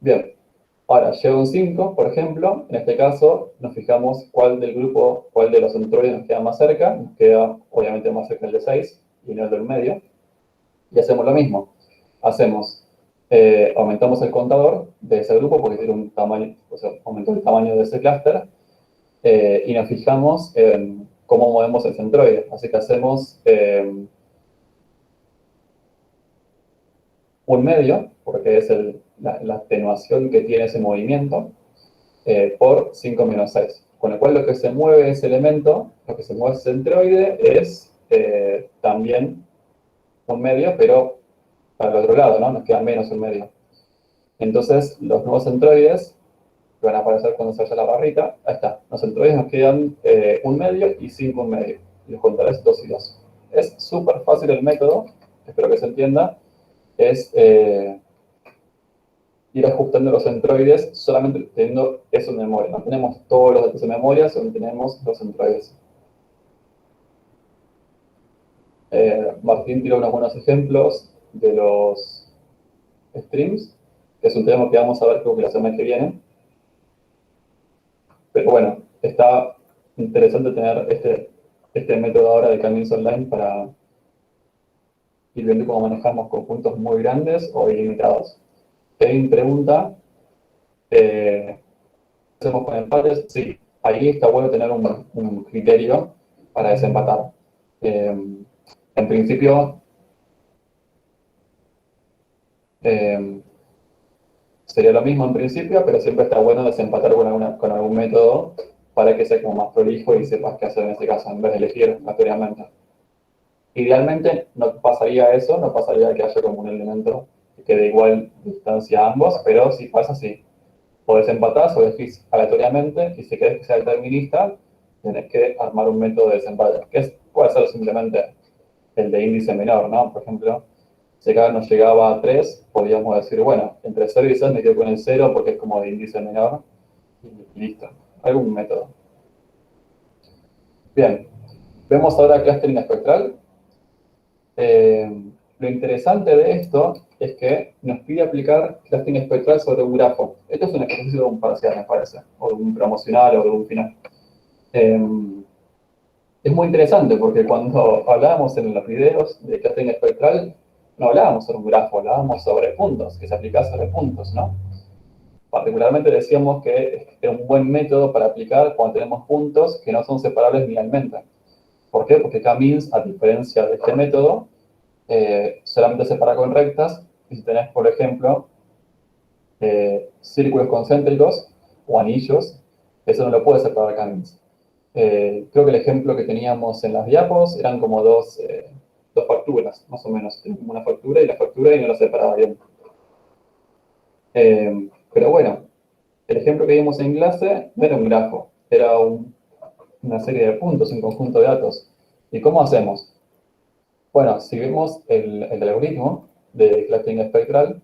Speaker 1: Bien, ahora llega un 5, por ejemplo. En este caso, nos fijamos cuál del grupo, cuál de los centroides nos queda más cerca. Nos queda, obviamente, más cerca el de 6 y no el del medio. Y hacemos lo mismo. Aumentamos el contador de ese grupo, porque tiene un tamaño, o sea, aumentó el tamaño de ese clúster. Y nos fijamos en cómo movemos el centroide. Así que hacemos 1 medio, porque es la atenuación que tiene ese movimiento, por 5 menos 6. Con lo cual lo que se mueve ese elemento, lo que se mueve ese centroide es también 1 medio, pero para el otro lado, ¿no? Nos queda menos 1 medio. Entonces, los nuevos centroides que van a aparecer cuando se vaya la barrita, ahí está. Los centroides nos quedan 1 medio y 5 1 medio. Y los contadores 2 y 2. Es súper fácil el método, espero que se entienda. Es ir ajustando los centroides solamente teniendo eso en memoria. No tenemos todos los datos en memoria, solo tenemos los centroides. Martín tiró unos buenos ejemplos de los streams, que es un tema que vamos a ver creo que la semana que viene. Pero bueno, está interesante tener este método ahora de Camins Online para ir viendo cómo manejamos conjuntos muy grandes o ilimitados. Kevin pregunta, ¿hacemos con empates? Sí, ahí está bueno tener un criterio para desempatar. En principio, sería lo mismo en principio, pero siempre está bueno desempatar con algún método para que sea como más prolijo y sepas qué hacer en ese caso, en vez de elegir aleatoriamente. Idealmente no pasaría eso, no pasaría que haya como un elemento que dé igual distancia a ambos, pero si pasa, sí. O desempatás o elegís aleatoriamente, y si querés que sea determinista, tenés que armar un método de desempate, que puede ser simplemente el de índice menor, ¿no? Por ejemplo, si acá nos llegaba a 3, podríamos decir, bueno, entre 0 y 6 me quedo con el 0 porque es como de índice menor, y listo. Algún método. Bien, vemos ahora clustering espectral. Lo interesante de esto es que nos pide aplicar clustering espectral sobre un grafo. Esto es un ejercicio de un parcial, me parece, o de un promocional o de un final. Es muy interesante porque cuando hablábamos en los videos de clustering espectral, no hablábamos sobre un grafo, hablábamos sobre puntos, que se aplica sobre puntos, ¿no? Particularmente decíamos que era un buen método para aplicar cuando tenemos puntos que no son separables linealmente. ¿Por qué? Porque K-means, a diferencia de este método, solamente separa con rectas, y si tenés, por ejemplo, círculos concéntricos o anillos, eso no lo puede separar K-means. Creo que el ejemplo que teníamos en las diapos eran como dos facturas, más o menos. Tenía como una factura y no la separaba bien. Pero bueno, el ejemplo que vimos en clase no era un grafo, era una serie de puntos, un conjunto de datos. ¿Y cómo hacemos? Bueno, si vemos el algoritmo de clustering espectral,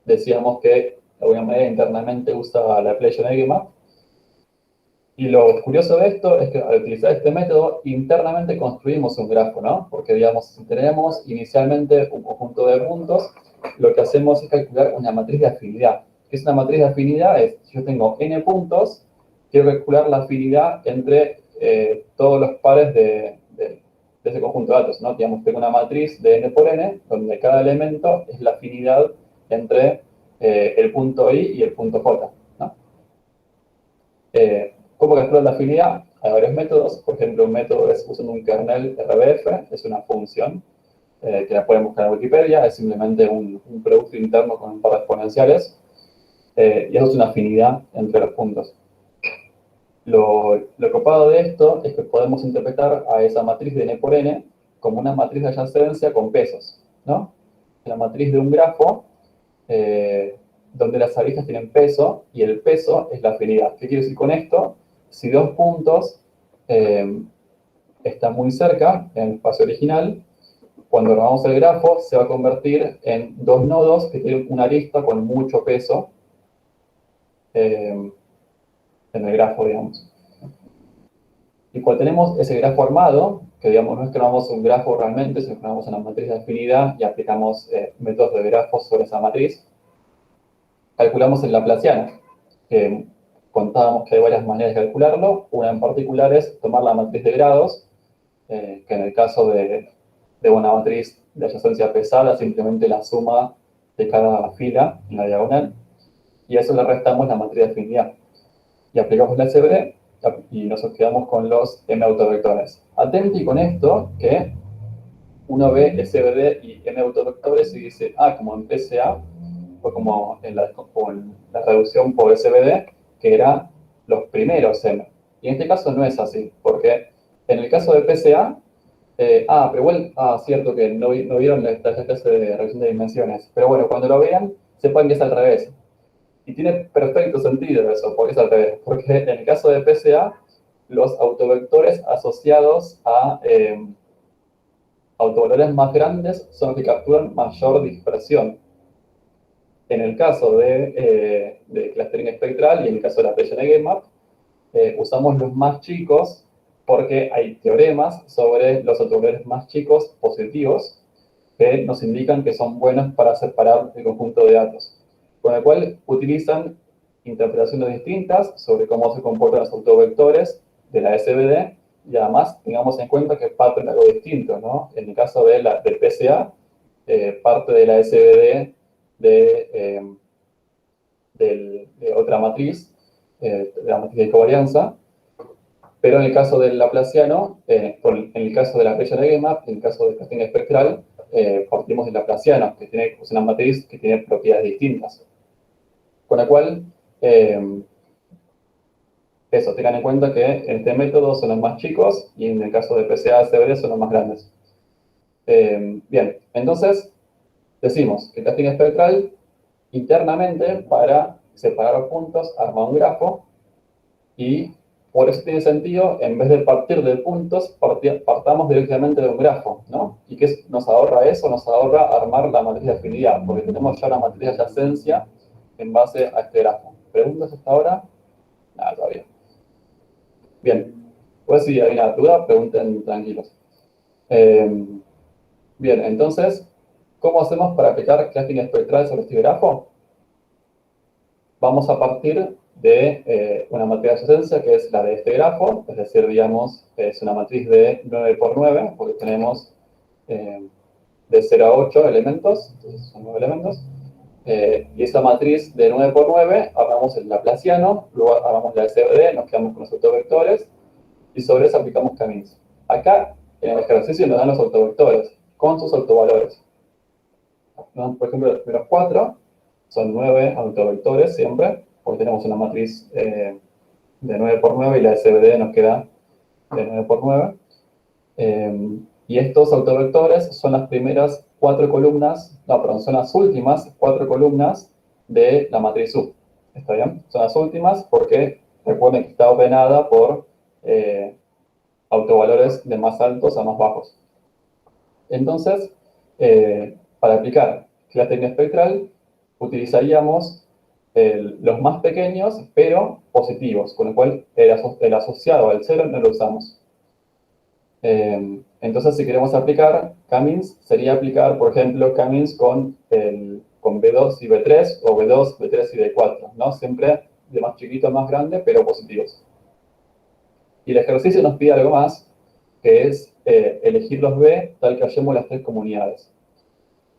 Speaker 1: decíamos que de alguna manera internamente usa la Appalachian Enigma. Y lo curioso de esto es que al utilizar este método, internamente construimos un grafo, ¿no? Porque, digamos, si tenemos inicialmente un conjunto de puntos, lo que hacemos es calcular una matriz de afinidad. ¿Qué es una matriz de afinidad? Es, si yo tengo n puntos, quiero calcular la afinidad entre todos los pares de ese conjunto de datos, ¿no? Digamos, tengo una matriz de n por n, donde cada elemento es la afinidad entre el punto i y el punto j, ¿no? ¿Cómo calcular la afinidad? Hay varios métodos. Por ejemplo, un método es usando un kernel RBF, es una función. que la pueden buscar en Wikipedia, es simplemente un producto interno con un par de exponenciales, y eso es una afinidad entre los puntos. Lo copado de esto es que podemos interpretar a esa matriz de n por n como una matriz de adyacencia con pesos, ¿no? La matriz de un grafo donde las aristas tienen peso y el peso es la afinidad. ¿Qué quiero decir con esto? Si dos puntos están muy cerca en el espacio original, cuando armamos el grafo se va a convertir en dos nodos que tienen una arista con mucho peso en el grafo, digamos. Y cuando tenemos ese grafo armado, que digamos no es que armamos un grafo realmente, sino que armamos una matriz de afinidad y aplicamos métodos de grafos sobre esa matriz, calculamos el laplaciano, que contábamos que hay varias maneras de calcularlo. Una en particular es tomar la matriz de grados, que en el caso de una matriz de adyacencia pesada, simplemente la suma de cada fila en la diagonal, y a eso le restamos la matriz de afinidad. Y aplicamos la SVD, y nos quedamos con los m autovectores. Atenti con esto, que uno ve SVD y m autovectores y dice, como en PCA, o como en la reducción por SVD, que eran los primeros m. Y en este caso no es así, porque en el caso de PCA, pero igual, cierto que no vieron esta clase de reducción de dimensiones, pero bueno, cuando lo vean, sepan que es al revés. Y tiene perfecto sentido eso, porque es al revés. Porque en el caso de PCA, los autovectores asociados a autovalores más grandes son los que capturan mayor dispersión. En el caso de clustering espectral y en el caso de la Peyer-Nagel-Map, usamos los más chicos porque hay teoremas sobre los autovalores más chicos positivos que nos indican que son buenos para separar el conjunto de datos. Con el cual utilizan interpretaciones distintas sobre cómo se comportan los autovectores de la SVD, y además tengamos en cuenta que parten de algo distinto, ¿no? En el caso del PCA, parte de la SVD de otra matriz, de la matriz de covarianza, pero en el caso del laplaciano, en el caso de la Peyer-Nagel-Map, en el caso del clustering espectral, partimos del laplaciano, que tiene una matriz que tiene propiedades distintas. Con la cual, eso, tengan en cuenta que en este método son los más chicos y en el caso de PCA-SVD son los más grandes. Bien, entonces, decimos que el clustering espectral, internamente, para separar los puntos, arma un grafo y por eso tiene sentido, en vez de partir de puntos, partamos directamente de un grafo, ¿no? ¿Y qué nos ahorra eso? Nos ahorra armar la matriz de afinidad, porque tenemos ya la matriz de adyacencia en base a este grafo. ¿Preguntas hasta ahora? Nada, todavía. Bien. Pues si hay una duda, pregunten tranquilos. Bien, entonces, ¿cómo hacemos para aplicar clustering espectral sobre este grafo? Vamos a partir de una matriz de adyacencia, que es la de este grafo, es decir, digamos, es una matriz de 9 por 9, porque tenemos de 0 a 8 elementos, entonces son 9 elementos. Y esa matriz de 9 por 9, armamos el laplaciano, luego armamos la SVD, nos quedamos con los autovectores, y sobre eso aplicamos K-means. Acá, en el ejercicio, nos dan los autovectores, con sus autovalores. ¿No? Por ejemplo, los primeros 4 son 9 autovectores siempre, porque tenemos una matriz de 9 por 9 y la SVD nos queda de 9 por 9. Y estos autovectores son las primeras 4 columnas, no, perdón, son las últimas 4 columnas de la matriz U. ¿Está bien? Son las últimas porque recuerden que está ordenada por autovalores de más altos a más bajos. Entonces, para aplicar clustering espectral, utilizaríamos los más pequeños, pero positivos, con lo cual el asociado al 0 no lo usamos. Entonces, si queremos aplicar K-means, sería aplicar, por ejemplo, K-means con B2 y B3, o B2, B3 y B4, ¿no? Siempre de más chiquito a más grande, pero positivos. Y el ejercicio nos pide algo más, que es elegir los B tal que hallemos las 3 comunidades.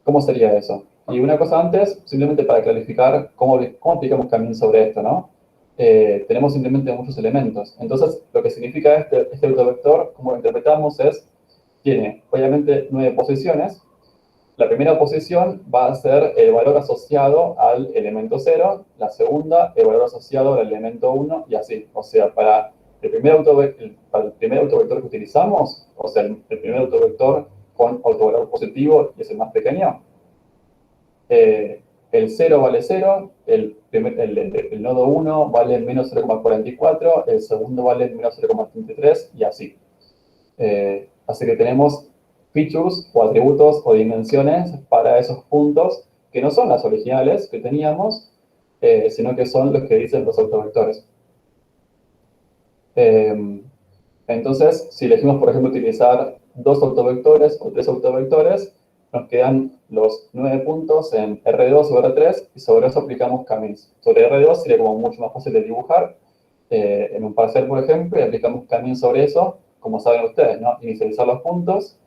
Speaker 1: ¿Cómo sería eso? Y una cosa antes, simplemente para clarificar cómo aplicamos K-means sobre esto, ¿no? Tenemos simplemente muchos elementos. Entonces, lo que significa este autovector, como lo interpretamos, tiene, obviamente, 9 posiciones, la primera posición va a ser el valor asociado al elemento 0, la segunda, el valor asociado al elemento 1, y así. O sea, para el primer autovector que utilizamos, o sea, el primer autovector con autovalor positivo, y es el más pequeño, el 0 vale 0, el nodo 1 vale menos 0,44, el segundo vale menos 0,33, y así. Así que tenemos features o atributos o dimensiones para esos puntos que no son las originales que teníamos, sino que son los que dicen los autovectores. Entonces, si elegimos, por ejemplo, utilizar 2 autovectores o 3 autovectores, nos quedan los 9 puntos en R2 o R3, y sobre eso aplicamos camins. Sobre R2 sería como mucho más fácil de dibujar, en un parser, por ejemplo, y aplicamos camins sobre eso, como saben ustedes, ¿no? Inicializar los puntos.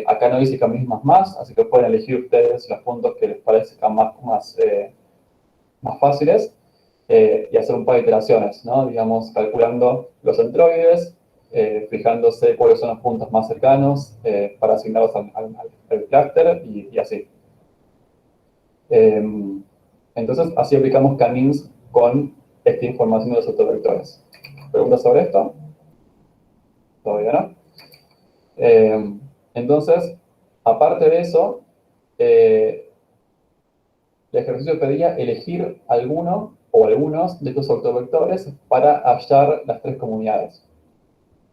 Speaker 1: Acá no dice camins más, así que pueden elegir ustedes los puntos que les parezcan más fáciles, y hacer un par de iteraciones, ¿no? Digamos, calculando los centroides, fijándose cuáles son los puntos más cercanos para asignarlos al clúster y así. Entonces, así aplicamos camins con esta información de los autovectores. ¿Preguntas sobre esto? Todavía no. Entonces, aparte de eso, el ejercicio pedía elegir alguno o algunos de estos autovectores para hallar las 3 comunidades.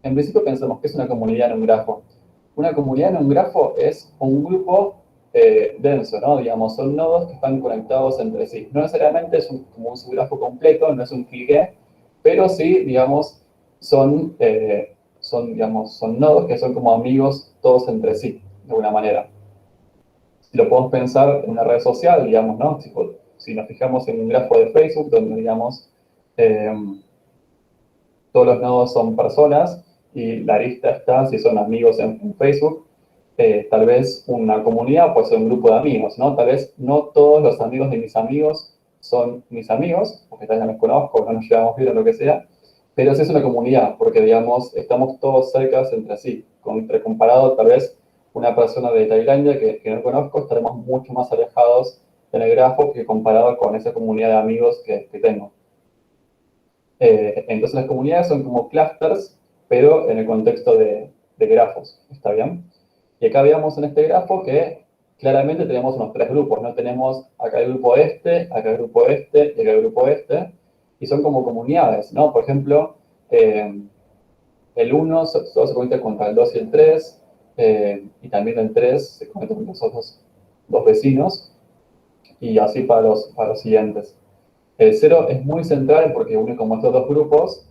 Speaker 1: En principio pensemos que es una comunidad en un grafo. Una comunidad en un grafo es un grupo denso, ¿no? Digamos, son nodos que están conectados entre sí. No necesariamente es como un subgrafo completo, no es un cliqué, pero sí, digamos, son nodos que son como amigos todos entre sí, de alguna manera. Si lo podemos pensar en una red social, digamos, ¿no? Si nos fijamos en un grafo de Facebook, donde, digamos, todos los nodos son personas, y la lista está si son amigos en Facebook, tal vez una comunidad puede ser un grupo de amigos, ¿no? Tal vez no todos los amigos de mis amigos son mis amigos, porque tal vez no los conozco, no nos llevamos bien o lo que sea, pero sí es una comunidad, porque, digamos, estamos todos cerca entre sí. Comparado, tal vez, una persona de Tailandia que no conozco, estaremos mucho más alejados en el grafo que comparado con esa comunidad de amigos que tengo. Entonces, las comunidades son como clusters, pero en el contexto de grafos, ¿está bien? Y acá veamos en este grafo que claramente tenemos unos 3 grupos, ¿no? Tenemos acá el grupo este, acá el grupo este y acá el grupo este, y son como comunidades, ¿no? Por ejemplo, el 1 solo se conecta contra el 2 y el 3, y también el 3 se conecta con los otros 2 vecinos, y así para los siguientes. El 0 es muy central porque une como estos 2 grupos,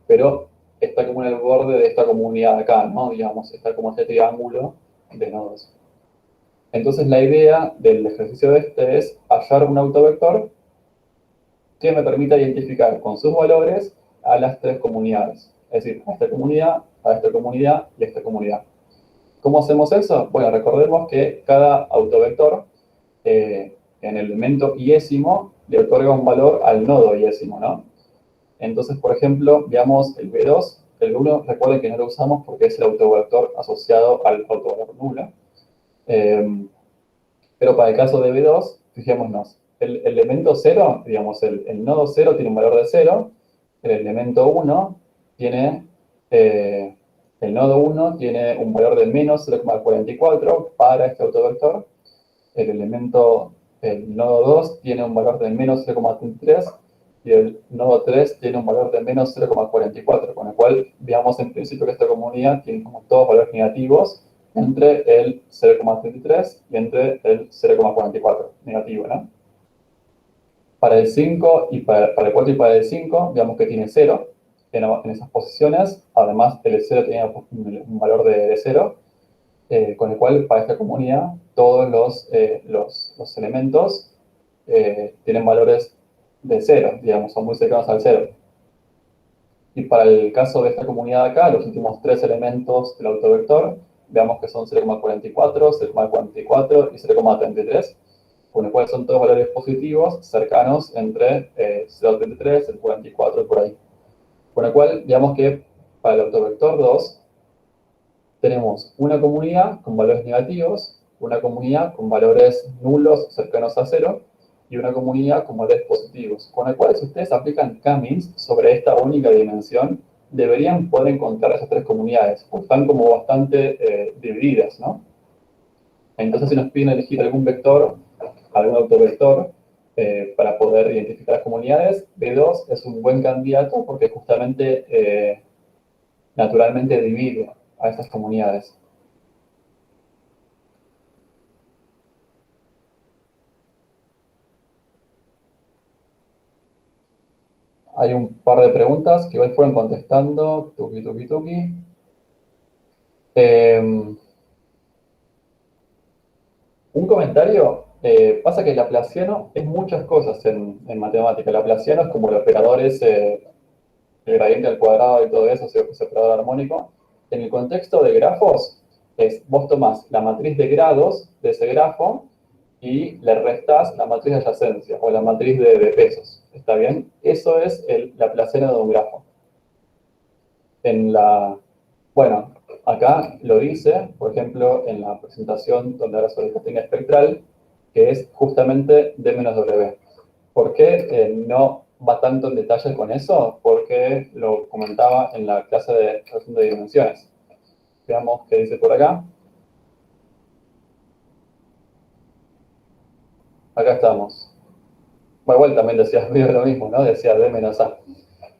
Speaker 1: pero está como en el borde de esta comunidad acá, ¿no? Digamos, está como este triángulo de nodos. Entonces, la idea del ejercicio este es hallar un autovector que me permita identificar con sus valores a las 3 comunidades. Es decir, a esta comunidad, a esta comunidad y a esta comunidad. ¿Cómo hacemos eso? Bueno, recordemos que cada autovector, en el elemento iésimo, le otorga un valor al nodo iésimo, ¿no? Entonces, por ejemplo, veamos el B2. El 1, recuerden que no lo usamos porque es el autovector asociado al autovector nulo. Pero para el caso de B2, fijémonos, el elemento 0, digamos, el nodo 0 tiene un valor de 0, el elemento 1 tiene, el nodo 1 tiene un valor de menos 0,44 para este autovector, el nodo 2 tiene un valor de menos 0,33, y el nodo 3 tiene un valor de menos 0,44, con lo cual veamos en principio que esta comunidad tiene como todos valores negativos entre el 0,33 y entre el 0,44, negativo, ¿no? Para el 5 y para el 4 y para el 5, veamos que tiene 0 en esas posiciones. Además, el 0 tenía un valor de 0, con el cual para esta comunidad todos los elementos tienen valores de 0, digamos, son muy cercanos al 0. Y para el caso de esta comunidad acá, los últimos 3 elementos del autovector, veamos que son 0,44, 0,44 y 0,33, con lo cual son todos valores positivos cercanos entre 0,33, el 44 y por ahí. Con lo cual, digamos que para el autovector 2 tenemos una comunidad con valores negativos, una comunidad con valores nulos cercanos a cero y una comunidad con valores positivos, con el cual si ustedes aplican K-means sobre esta única dimensión, deberían poder encontrar esas tres comunidades, porque están como bastante divididas, ¿no? Entonces, si nos piden elegir algún vector, algún autovector, para poder identificar las comunidades, B2 es un buen candidato porque justamente naturalmente divide a estas comunidades. Hay un par de preguntas que hoy fueron contestando, tuki, tuki, tuki. Un comentario, pasa que el laplaciano es muchas cosas en matemática. El laplaciano es como el operador ese, el gradiente al cuadrado y todo eso, ese operador armónico. En el contexto de grafos, vos tomás la matriz de grados de ese grafo y le restás la matriz de adyacencia o la matriz de pesos. ¿Está bien? Eso es el laplaciano de un grafo. Bueno, acá lo dice, por ejemplo, en la presentación donde habla sobre el casting espectral, que es justamente D menos W. ¿Por qué no va tanto en detalle con eso? Porque lo comentaba en la clase de relación de dimensiones. Veamos qué dice por acá. Acá estamos. Bueno, igual también decía lo mismo, ¿no? Decía D menos A.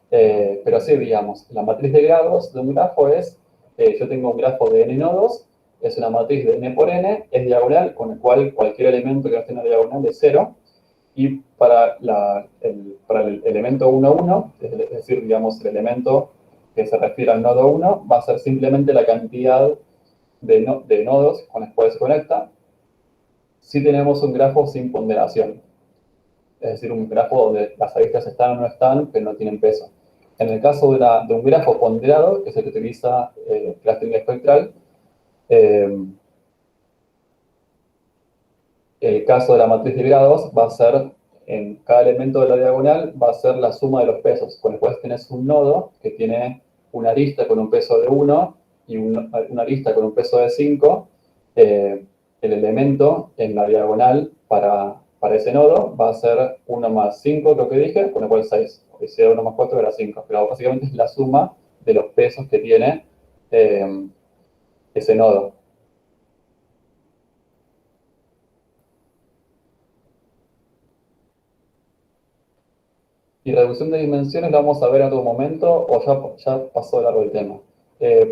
Speaker 1: Pero sí, digamos, la matriz de grados de un grafo es, yo tengo un grafo de n nodos, es una matriz de n por n, es diagonal, con el cual cualquier elemento que no esté en la diagonal es 0, y para el elemento 1, 1, es decir, digamos, el elemento que se refiere al nodo 1, va a ser simplemente la cantidad de nodos con los cuales se conecta, si tenemos un grafo sin ponderación. Es decir, un grafo donde las aristas están o no están, pero no tienen peso. En el caso de un grafo ponderado, que es el que utiliza clustering espectral, el caso de la matriz de grados va a ser, en cada elemento de la diagonal, va a ser la suma de los pesos, con el cual tenés un nodo que tiene una arista con un peso de 1 y una arista con un peso de 5. El elemento en la diagonal para ese nodo va a ser 1 más 5, creo que dije, con lo cual 6. Si era 1 más 4 era 5, pero básicamente es la suma de los pesos que tiene ese nodo. Y reducción de dimensiones lo vamos a ver en otro momento, o ya pasó de largo el tema.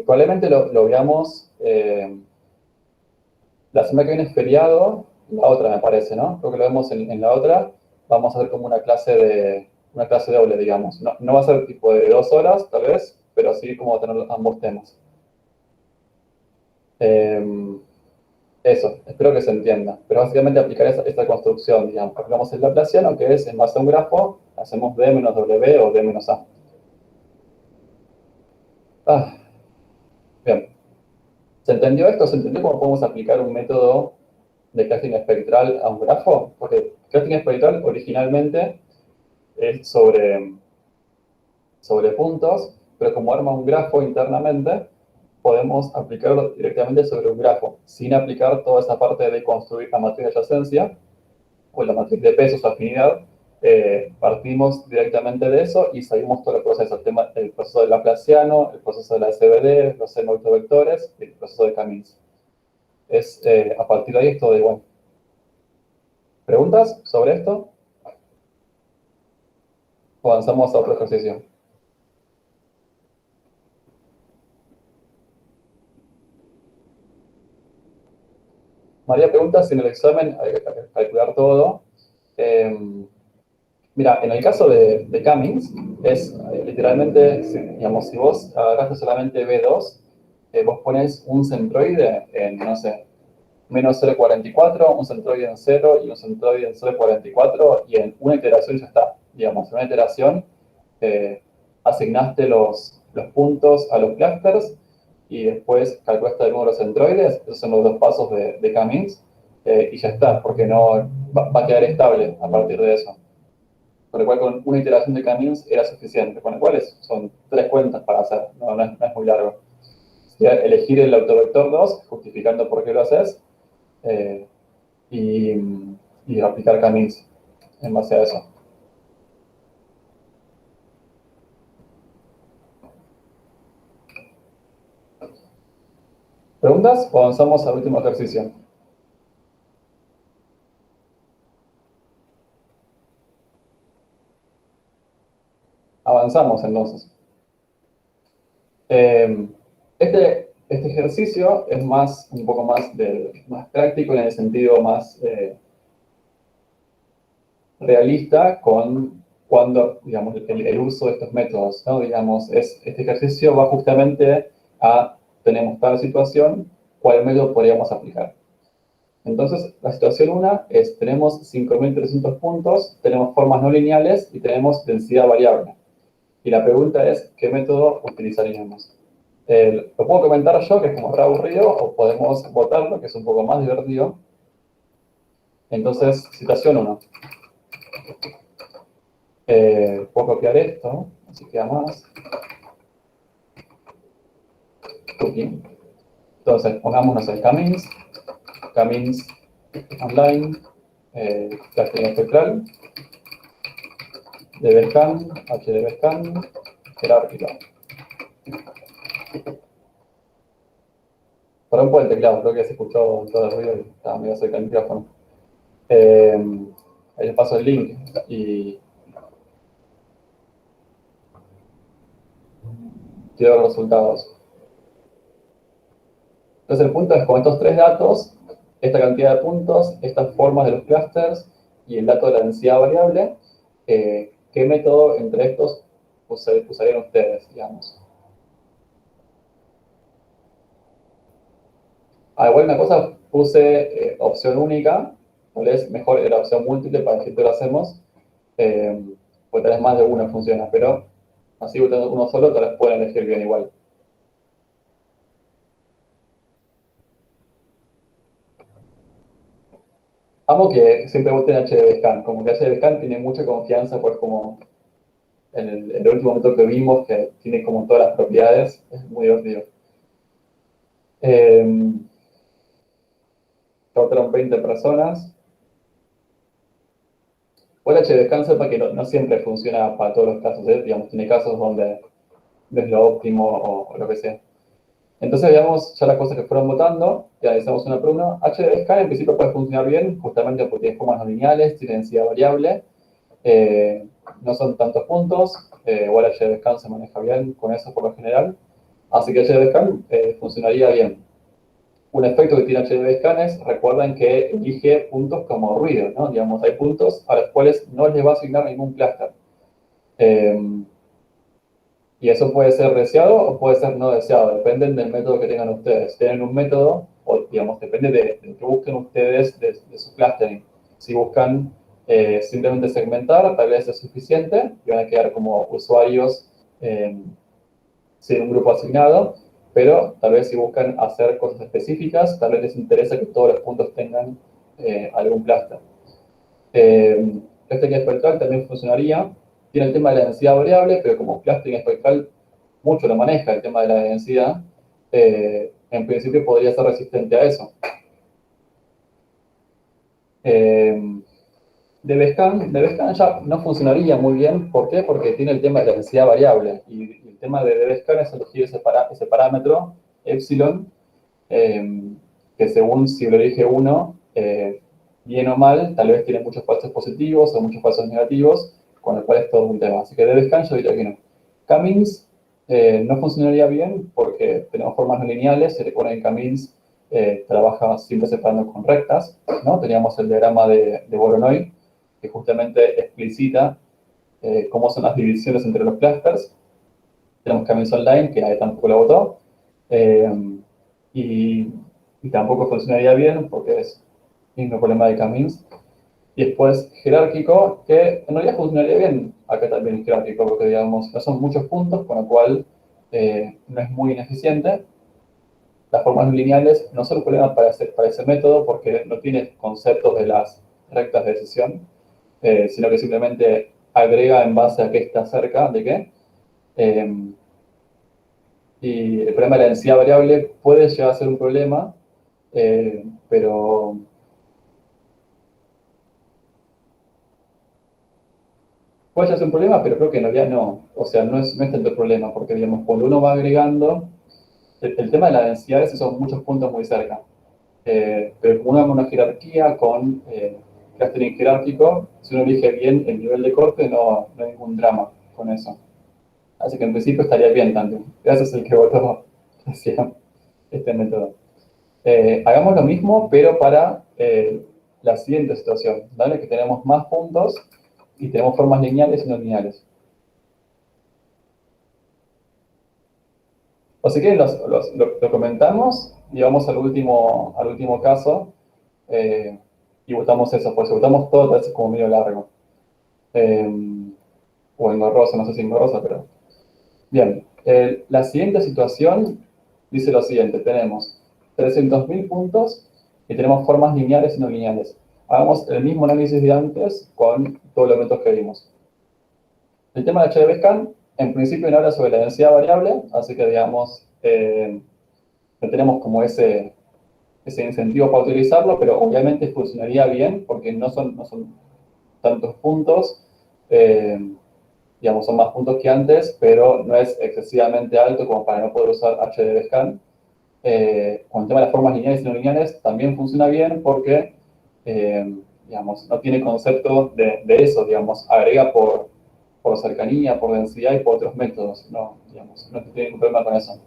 Speaker 1: Probablemente lo veamos, la semana que viene es feriado, la otra me parece, ¿no? Creo que lo vemos en la otra. Vamos a ver como una clase doble, digamos. No va a ser tipo de 2 horas, tal vez, pero sí como tener ambos temas. Eso, espero que se entienda. Pero básicamente aplicar esta construcción, digamos. Aplicamos el laplaciano, que es en base a un grafo, hacemos D menos W o D menos A. Bien. ¿Se entendió esto? ¿Se entendió cómo podemos aplicar un método de clustering espectral a un grafo? Porque clustering espectral originalmente es sobre puntos, pero como arma un grafo internamente, podemos aplicarlo directamente sobre un grafo, sin aplicar toda esa parte de construir la matriz de adyacencia o la matriz de pesos o afinidad. Partimos directamente de eso y seguimos todo el proceso, el proceso del laplaciano, el proceso de la SVD, los autovectores y el proceso de K-means. A partir de ahí es todo igual. ¿Preguntas sobre esto? ¿O avanzamos a otro ejercicio? María pregunta si en el examen hay que calcular todo. Mira, en el caso de K-means, es literalmente, digamos, si vos agarraste solamente B2, vos pones un centroide en, no sé, menos 0,44, un centroide en 0 y un centroide en 0,44, y en una iteración ya está. Digamos, en una iteración asignaste los puntos a los clusters y después calculaste de nuevo los centroides. Esos son los dos pasos de K-means, y ya está, porque no va a quedar estable a partir de eso. Con lo cual, con una iteración de K-means era suficiente, con lo cual son 3 cuentas para hacer, no es muy largo. Elegir el autovector 2, justificando por qué lo haces, y aplicar camins en base a eso. ¿Preguntas o avanzamos al último ejercicio? Avanzamos entonces. Este ejercicio es un poco más práctico en el sentido más realista con cuando, digamos, el uso de estos métodos, ¿no? Digamos, este ejercicio va justamente a, tenemos tal situación, ¿cuál método podríamos aplicar? Entonces, la situación 1 es, tenemos 5.300 puntos, tenemos formas no lineales y tenemos densidad variable. Y la pregunta es, ¿qué método utilizaríamos? Lo puedo comentar yo, que es como re aburrido, o podemos votarlo, que es un poco más divertido. Entonces, situación 1. Puedo copiar esto, así queda más. Cookie. Entonces, pongámonos el camins online, casting espectral, dbscan, hdbscan, jerárquico. Perdón por el teclado, creo que se escuchó todo el ruido y estaba medio cerca del micrófono. Ahí les paso el link y quiero los resultados. Entonces el punto es con estos 3 datos, esta cantidad de puntos, estas formas de los clusters y el dato de la densidad variable, ¿qué método entre estos usarían ustedes, digamos? Igual una cosa, puse opción única, tal vez mejor era opción múltiple para que todo lo hacemos, porque tal vez más de una funciona, pero así votando uno solo, tal vez pueden elegir bien igual. Amo que siempre voten HDBScan, como que HDBScan tiene mucha confianza, pues como en el último método que vimos, que tiene como todas las propiedades, es muy divertido. Votaron 20 personas. O el HDBScan sepa que no siempre funciona para todos los casos, ¿eh? Digamos, tiene casos donde no es lo óptimo o lo que sea. Entonces veamos ya las cosas que fueron votando, y analizamos una por una. HDBScan en principio puede funcionar bien, justamente porque tiene formas no lineales, tiene densidad variable, no son tantos puntos, igual HDBScan se maneja bien con eso por lo general, así que HDBScan funcionaría bien. Un efecto que tiene HDBScan es, recuerden que elige puntos como ruido, ¿no? Digamos, hay puntos a los cuales no les va a asignar ningún clúster. Y eso puede ser deseado o puede ser no deseado, depende del método que tengan ustedes. Si tienen un método, o digamos, depende de que busquen ustedes de su clustering. Si buscan simplemente segmentar, tal vez es suficiente, y van a quedar como usuarios sin un grupo asignado, pero tal vez si buscan hacer cosas específicas, tal vez les interesa que todos los puntos tengan algún cluster. Clustering espectral también funcionaría. Tiene el tema de la densidad variable, pero como clustering espectral mucho lo maneja el tema de la densidad, en principio podría ser resistente a eso. dbScan ya no funcionaría muy bien. ¿Por qué? Porque tiene el tema de la densidad variable. Y el tema de dbScan es elegir ese parámetro, epsilon, que según si lo elige uno, bien o mal, tal vez tiene muchos falsos positivos o muchos falsos negativos, con el cual es todo un tema. Así que dbScan yo diría que no. Camins no funcionaría bien porque tenemos formas no lineales. Se recuerda que Camins trabaja siempre separando con rectas, ¿no? Teníamos el diagrama de Voronoi, que justamente explicita cómo son las divisiones entre los clusters. Tenemos Camins Online, que nadie tampoco lo votó, y tampoco funcionaría bien porque es el mismo problema de Camins. Y después jerárquico, que en realidad funcionaría bien acá también es jerárquico, porque digamos, no son muchos puntos, con lo cual no es muy ineficiente. Las formas no lineales no son un problema para ese método, porque no tiene conceptos de las rectas de decisión, sino que simplemente agrega en base a qué está cerca de qué. Y el problema de la densidad variable puede llegar a ser un problema pero puede ser un problema, pero creo que en realidad no. O sea, no es tanto el problema, porque, digamos, cuando uno va agregando, el tema de la densidad a veces son muchos puntos muy cerca. Pero como uno hace una jerarquía con clustering jerárquico, si uno elige bien el nivel de corte, no hay ningún drama con eso. Así que en principio estaría bien también. Gracias es el que votó hacia este método. Hagamos lo mismo, pero para la siguiente situación, ¿vale? Que tenemos más puntos y tenemos formas lineales y no lineales. O si quieren, lo comentamos y vamos al último caso y votamos eso, pues si votamos todo, tal vez es como medio largo. O engorroso, no sé si engorroso, pero... Bien, la siguiente situación dice lo siguiente, tenemos 300.000 puntos y tenemos formas lineales y no lineales. Hagamos el mismo análisis de antes con todos los métodos que vimos. El tema de HDBSCAN, en principio no habla sobre la densidad variable, así que, digamos, no tenemos como ese incentivo para utilizarlo, pero obviamente funcionaría bien porque no son tantos puntos, digamos, son más puntos que antes, pero no es excesivamente alto como para no poder usar HDBSCAN. Con el tema de las formas lineales y no lineales también funciona bien porque, digamos, no tiene concepto de eso, digamos, agrega por cercanía, por densidad y por otros métodos, no, digamos, no tiene ningún problema con eso.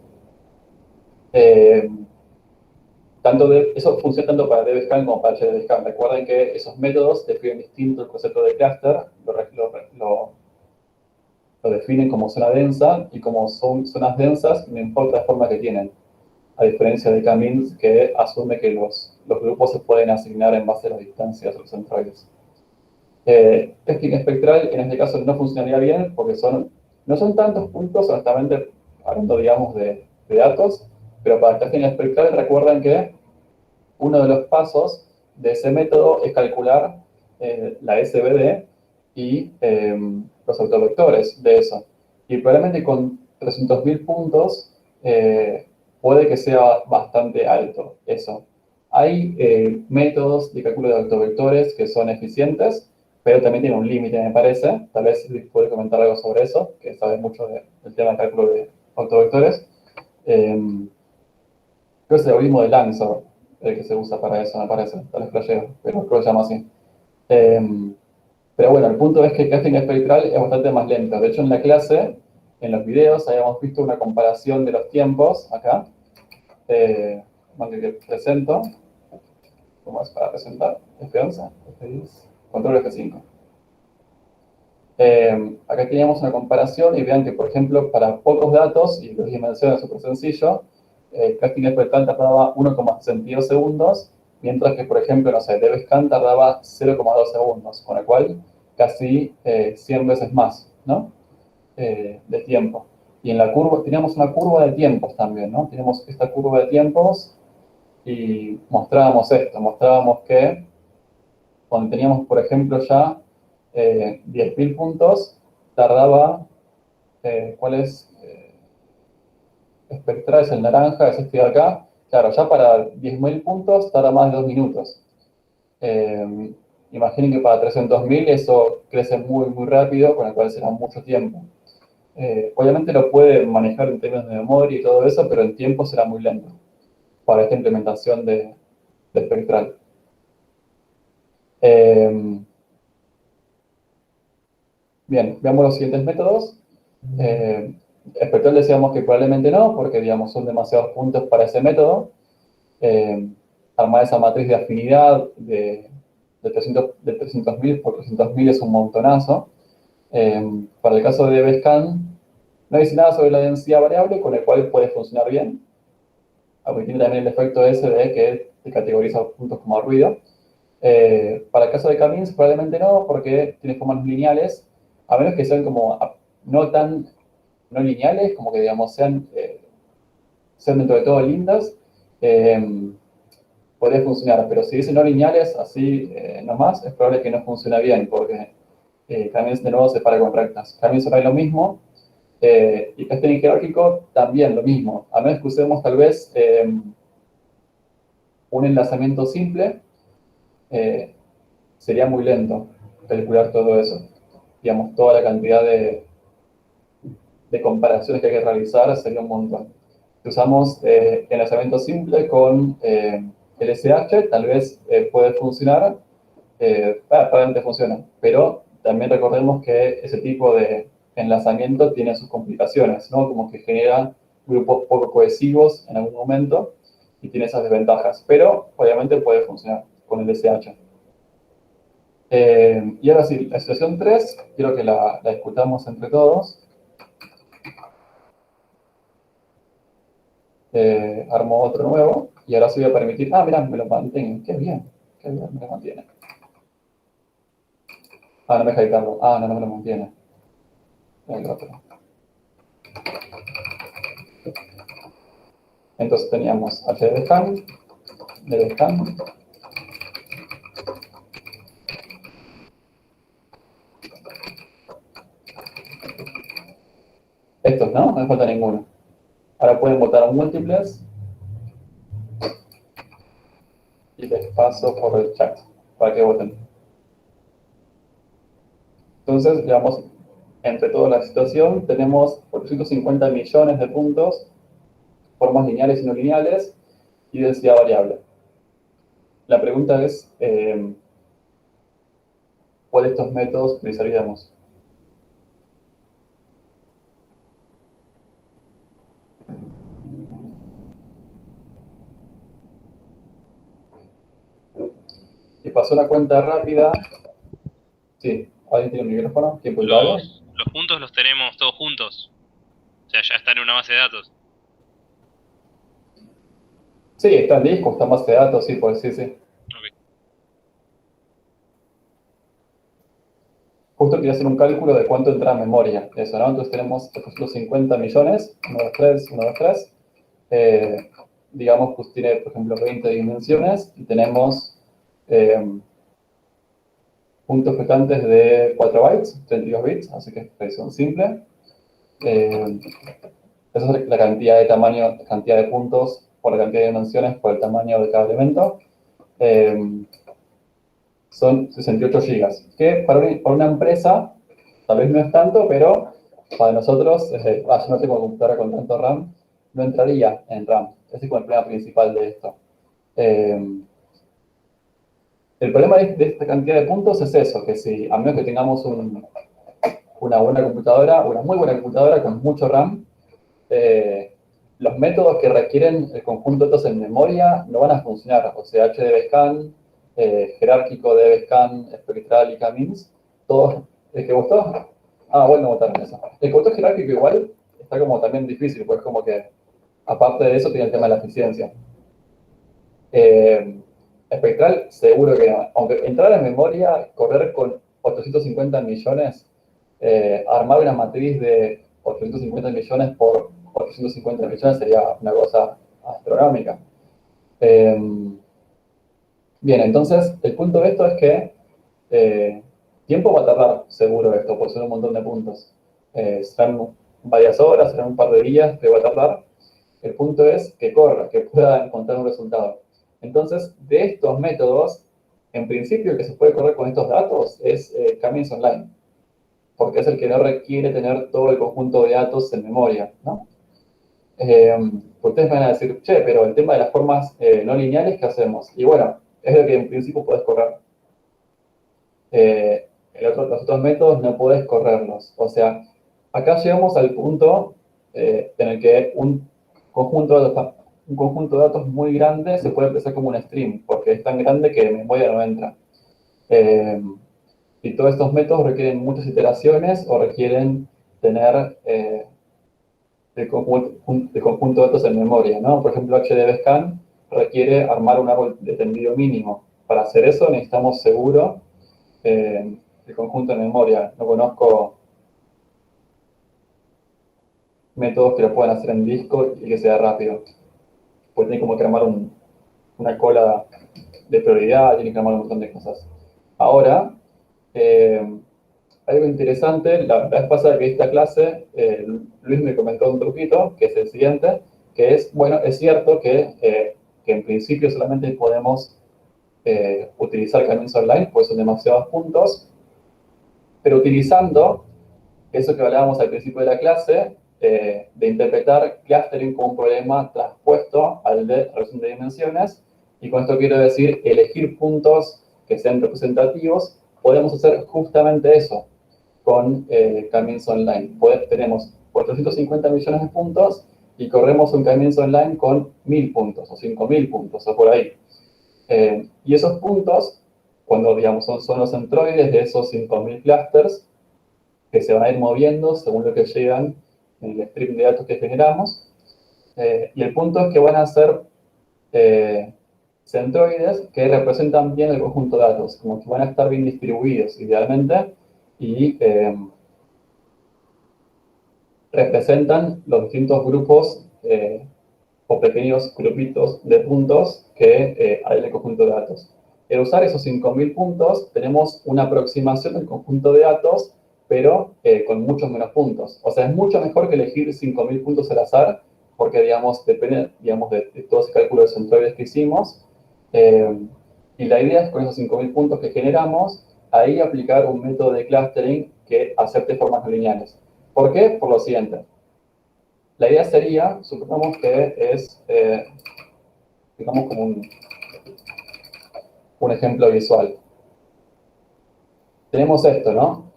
Speaker 1: Eso funciona tanto para DBSCAN como para HDBSCAN. Recuerden que esos métodos definen distinto el concepto de cluster, lo definen como zona densa, y como son zonas densas, no importa la forma que tienen, a diferencia de K-means, que asume que los grupos se pueden asignar en base a las distancias de los centroides. Testing espectral en este caso no funcionaría bien porque no son tantos puntos, honestamente, hablando, digamos, de datos, pero para el testing espectral recuerden que uno de los pasos de ese método es calcular la SVD y los autovectores de eso. Y probablemente con 300.000 puntos puede que sea bastante alto eso. Hay métodos de cálculo de autovectores que son eficientes, pero también tiene un límite, me parece. Tal vez Luis puede comentar algo sobre eso, que sabe mucho del tema de cálculo de autovectores. Creo que es el algoritmo de Lanzor el que se usa para eso, me parece. Tal vez flasheo, pero creo que se llama así. Pero bueno, el punto es que el casting espectral es bastante más lento. De hecho, en la clase, en los videos, habíamos visto una comparación de los tiempos, acá. Que presento. ¿Cómo es para presentar? F11, F10, control F5. Acá teníamos una comparación y vean que, por ejemplo, para pocos datos, y los dimensiones súper sencillo, el casting espectral tardaba 1,62 segundos, mientras que, por ejemplo, no sé, DBSCAN tardaba 0,2 segundos, con lo cual casi 100 veces más, ¿no? De tiempo. Y en la curva, teníamos una curva de tiempos también, ¿no? Tenemos esta curva de tiempos y mostrábamos esto, mostrábamos que cuando teníamos, por ejemplo, ya 10.000 puntos, tardaba, ¿cuál es? Espectral es el naranja, es este de acá. Claro, ya para 10.000 puntos tarda más de 2 minutos. Imaginen que para 300.000 eso crece muy, muy rápido, con lo cual será mucho tiempo. Obviamente lo puede manejar en términos de memoria y todo eso, pero en tiempo será muy lento para esta implementación de espectral. Bien, veamos los siguientes métodos. Espectral decíamos que probablemente no, porque, digamos, son demasiados puntos para ese método. Armar esa matriz de afinidad de 300.000 por 300.000 es un montonazo. Para el caso de DBSCAN, no dice nada sobre la densidad variable, con el cual puede funcionar bien. Aunque tiene también el efecto ese de que te categoriza puntos como ruido. Para el caso de K-means, probablemente no, porque tiene formas lineales, a menos que sean como no lineales, como que, digamos, sean dentro de todo lindas, podría funcionar. Pero si dicen no lineales, así nomás, es probable que no funcione bien, porque K-means de nuevo se para con rectas. K-means será lo mismo, y casting jerárquico también lo mismo, a menos que usemos tal vez un enlazamiento simple sería muy lento calcular todo eso. Digamos, toda la cantidad de comparaciones que hay que realizar sería un montón. Si usamos enlazamiento simple con LSH, tal vez puede funcionar, probablemente funciona, pero también recordemos que ese tipo de enlazamiento tiene sus complicaciones, ¿no? Como que genera grupos poco cohesivos en algún momento y tiene esas desventajas, pero obviamente puede funcionar con el SH. Y ahora sí, la situación 3, quiero que la discutamos entre todos. Armo otro nuevo, y ahora sí voy a permitir, mirá, me lo mantiene, qué bien, me lo mantiene. No me deja editarlo, no me lo mantiene. El otro. Entonces teníamos hdbscan, dbscan, estos, ¿no? No me falta ninguno. Ahora pueden votar múltiples y les paso por el chat para que voten. Entonces, digamos, entre toda la situación tenemos 450 millones de puntos, formas lineales y no lineales y densidad variable. La pregunta es, ¿cuál de estos métodos utilizaríamos? Y pasó una cuenta rápida. Sí, ¿alguien tiene un micrófono? ¿Quién puede hablar?
Speaker 2: Los puntos los tenemos todos juntos. O sea, ya están en una base de datos.
Speaker 1: Sí, está en disco, está en base de datos, sí, pues sí.
Speaker 2: Okay.
Speaker 1: Justo quería hacer un cálculo de cuánto entra en memoria, eso, ¿no? Entonces tenemos 450 millones, 1, 2, 3, 1, 2, 3. Digamos, pues tiene, por ejemplo, 20 dimensiones y tenemos puntos fletantes de 4 bytes, 32 bits, así que es expresión simple. Esa es la cantidad de tamaño, cantidad de puntos por la cantidad de dimensiones por el tamaño de cada elemento. Son 68 gigas, que para una empresa tal vez no es tanto, pero para nosotros, yo no tengo computadora con tanto RAM, no entraría en RAM. Ese es como el problema principal de esto. El problema de esta cantidad de puntos es eso, que si, a menos que tengamos una buena computadora, una muy buena computadora con mucho RAM, los métodos que requieren el conjunto de datos en memoria no van a funcionar. O sea, HDBScan, jerárquico, dbscan, espectral y k-means, todos. ¿El que gustó? Bueno, votaron eso. El que gustó jerárquico igual está como también difícil, pues como que, aparte de eso, tiene el tema de la eficiencia. Espectral, seguro que no. Aunque entrar en memoria, correr con 850 millones, armar una matriz de 850 millones por 850 millones sería una cosa astronómica. Bien, entonces, el punto de esto es que tiempo va a tardar seguro esto, por ser un montón de puntos. Serán varias horas, serán un par de días que va a tardar. El punto es que corra, que pueda encontrar un resultado. Entonces, de estos métodos, en principio el que se puede correr con estos datos es k-means online, porque es el que no requiere tener todo el conjunto de datos en memoria, ¿no? Ustedes me van a decir, che, pero el tema de las formas no lineales, ¿qué hacemos? Y bueno, es lo que en principio puedes correr. Los otros métodos no puedes correrlos. O sea, acá llegamos al punto en el que un conjunto de datos muy grande se puede empezar como un stream, porque es tan grande que en memoria no entra. Y todos estos métodos requieren muchas iteraciones o requieren tener el conjunto de datos en memoria, ¿no? Por ejemplo, HDBScan requiere armar un árbol de tendido mínimo. Para hacer eso necesitamos seguro el conjunto en memoria. No conozco métodos que lo puedan hacer en disco y que sea rápido. Pues tiene como que armar una cola de prioridad, tiene que armar un montón de cosas. Ahora, algo interesante, la vez pasada que di esta clase, Luis me comentó un truquito, que es el siguiente, que es, bueno, es cierto que que en principio solamente podemos utilizar caminos online, pues son demasiados puntos, pero utilizando eso que hablábamos al principio de la clase, de interpretar clustering como un problema transpuesto al de reducción de dimensiones, y con esto quiero decir elegir puntos que sean representativos. Podemos hacer justamente eso con Camins Online. Tenemos 450 millones de puntos y corremos un Camins Online con 1000 puntos o 5000 puntos o por ahí. Y esos puntos, cuando digamos son los centroides de esos 5000 clusters, que se van a ir moviendo según lo que llegan en el stream de datos que generamos. Y el punto es que van a ser centroides que representan bien el conjunto de datos, como que van a estar bien distribuidos idealmente, y representan los distintos grupos o pequeños grupitos de puntos que hay en el conjunto de datos. Al usar esos 5000 puntos, tenemos una aproximación del conjunto de datos, pero con muchos menos puntos. O sea, es mucho mejor que elegir 5000 puntos al azar, porque, digamos, depende, digamos, de todo ese cálculo de centroides que hicimos. Y la idea es, con esos 5000 puntos que generamos, ahí aplicar un método de clustering que acepte formas no lineales. ¿Por qué? Por lo siguiente. La idea sería, supongamos que es, digamos, como un ejemplo visual. Tenemos esto, ¿no?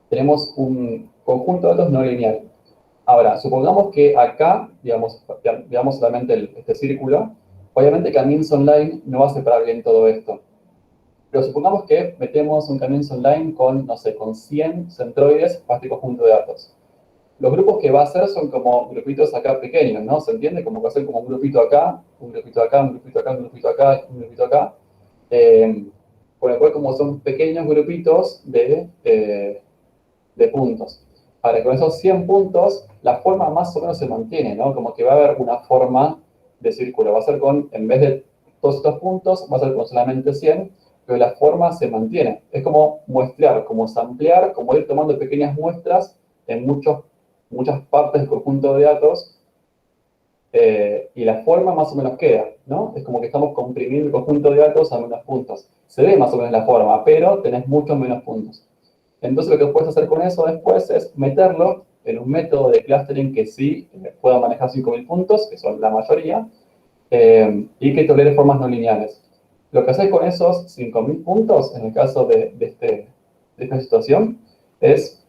Speaker 1: Tenemos un conjunto de datos no lineal. Ahora, supongamos que acá, digamos solamente este círculo, obviamente Camins Online no va a separar bien todo esto. Pero supongamos que metemos un Camins Online con, no sé, con 100 centroides para este conjunto de datos. Los grupos que va a hacer son como grupitos acá pequeños, ¿no? ¿Se entiende? Como que va a ser como un grupito acá, un grupito acá, un grupito acá, un grupito acá, un grupito acá. Por lo cual, como son pequeños grupitos de puntos. Para que con esos 100 puntos, la forma más o menos se mantiene, ¿no? Como que va a haber una forma de círculo. Va a ser con, en vez de todos estos puntos, va a ser con solamente 100, pero la forma se mantiene. Es como muestrear, como samplear, como ir tomando pequeñas muestras en muchas partes del conjunto de datos, y la forma más o menos queda, ¿no? Es como que estamos comprimiendo el conjunto de datos a menos puntos. Se ve más o menos la forma, pero tenés muchos menos puntos. Entonces lo que puedes hacer con eso después es meterlo en un método de clustering que sí pueda manejar 5000 puntos, que son la mayoría, y que tolere formas no lineales. Lo que haces con esos 5000 puntos, en el caso de esta situación, es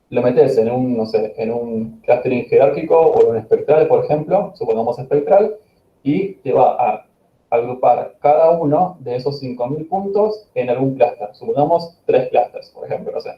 Speaker 1: lo metes en un, no sé, en un clustering jerárquico o en un espectral, por ejemplo, supongamos espectral, y te va a agrupar cada uno de esos 5000 puntos en algún clúster. Supongamos 3 clústeres, por ejemplo, no sé.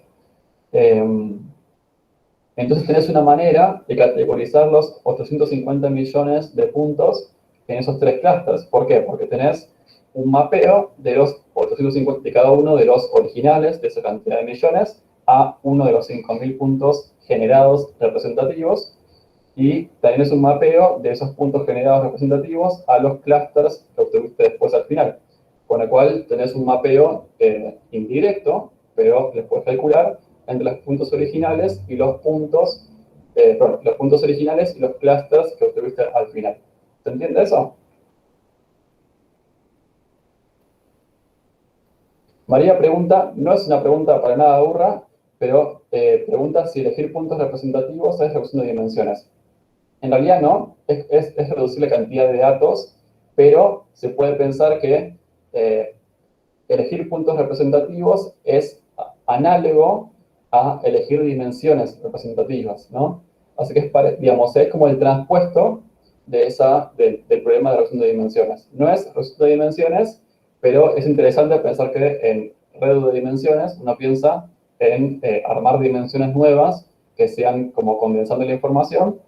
Speaker 1: Entonces tenés una manera de categorizar los 850 millones de puntos en esos 3 clústeres. ¿Por qué? Porque tenés un mapeo de los 850, de cada uno de los originales de esa cantidad de millones a uno de los 5000 puntos generados representativos, y también es un mapeo de esos puntos generados representativos a los clústeres que obtuviste después al final. Con lo cual tenés un mapeo indirecto, pero les puedes calcular entre los puntos originales y los puntos, los puntos originales y los clústeres que obtuviste al final. ¿Se entiende eso? María pregunta, no es una pregunta para nada burra, pero pregunta si elegir puntos representativos es reducción de dimensiones. En realidad no, es reducir la cantidad de datos, pero se puede pensar que elegir puntos representativos es análogo a elegir dimensiones representativas, ¿no? Así que digamos, es como el transpuesto del problema de reducción de dimensiones. No es reducción de dimensiones, pero es interesante pensar que en reducción de dimensiones uno piensa en armar dimensiones nuevas que sean como condensando la información,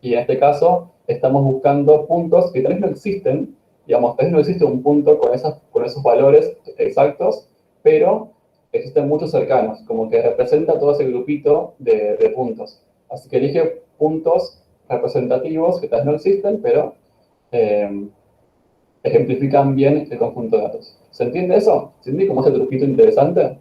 Speaker 1: y en este caso estamos buscando puntos que tal vez no existen, digamos, tal vez no existe un punto con esos valores exactos, pero existen muchos cercanos, como que representa todo ese grupito de puntos. Así que elige puntos representativos que tal vez no existen, pero ejemplifican bien el conjunto de datos. ¿Se entiende eso? ¿Se entiende cómo es el truquito interesante?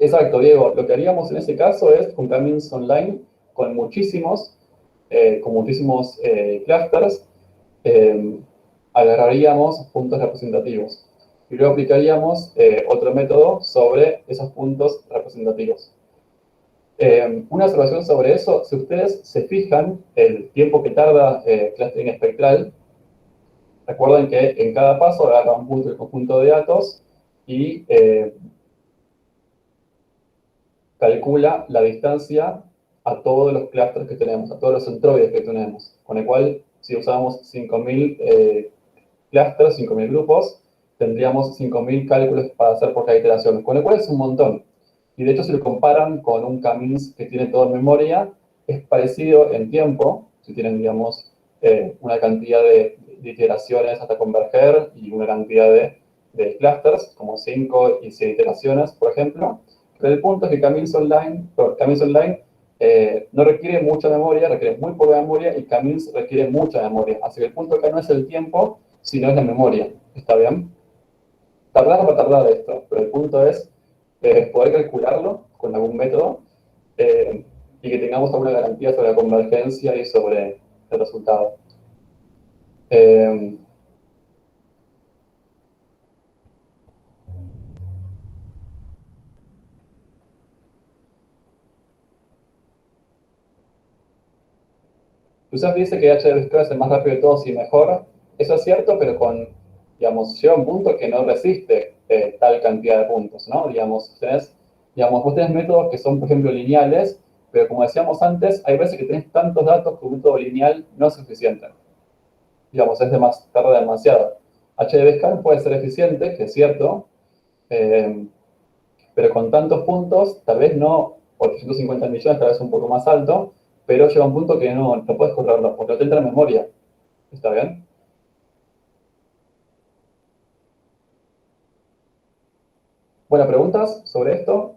Speaker 1: Exacto, Diego. Lo que haríamos en ese caso es con Camins Online, con muchísimos clusters, eh, agarraríamos puntos representativos y luego aplicaríamos otro método sobre esos puntos representativos. Una observación sobre eso: si ustedes se fijan el tiempo que tarda clustering espectral, recuerden que en cada paso agarra un punto del conjunto de datos y calcula la distancia a todos los clusters que tenemos, a todos los centroides que tenemos. Con el cual, si usamos 5.000 clusters, 5.000 grupos, tendríamos 5.000 cálculos para hacer por cada iteración, con el cual es un montón. Y de hecho, si lo comparan con un Camins que tiene todo en memoria, es parecido en tiempo, si tienen, digamos, una cantidad de iteraciones hasta converger y una cantidad de clusters, como 5 y 6 iteraciones, por ejemplo. Pero el punto es que Camins Online no requiere mucha memoria, requiere muy poca memoria, y Camins requiere mucha memoria. Así que el punto acá no es el tiempo, sino es la memoria. ¿Está bien? Tardar va a tardar esto, pero el punto es poder calcularlo con algún método y que tengamos alguna garantía sobre la convergencia y sobre el resultado. Usted dice que HDBaseCAD es el más rápido de todos y mejor. Eso es cierto, pero digamos, llega un punto que no resiste tal cantidad de puntos, ¿no? Digamos, vos tenés métodos que son, por ejemplo, lineales, pero como decíamos antes, hay veces que tenés tantos datos que un método lineal no es suficiente. Digamos, tarda demasiado. HDBaseCAD puede ser eficiente, que es cierto, pero con tantos puntos, tal vez no 850 millones, tal vez un poco más alto, pero llega un punto que no puedes correrlo, porque no te entra en memoria. ¿Está bien? Bueno, ¿preguntas sobre esto?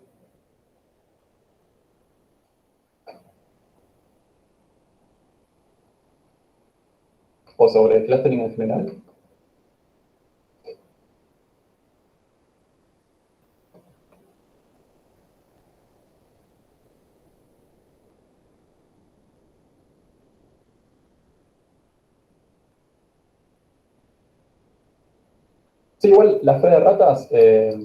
Speaker 1: ¿O sobre el clustering en general? Sí, igual la fe de ratas, te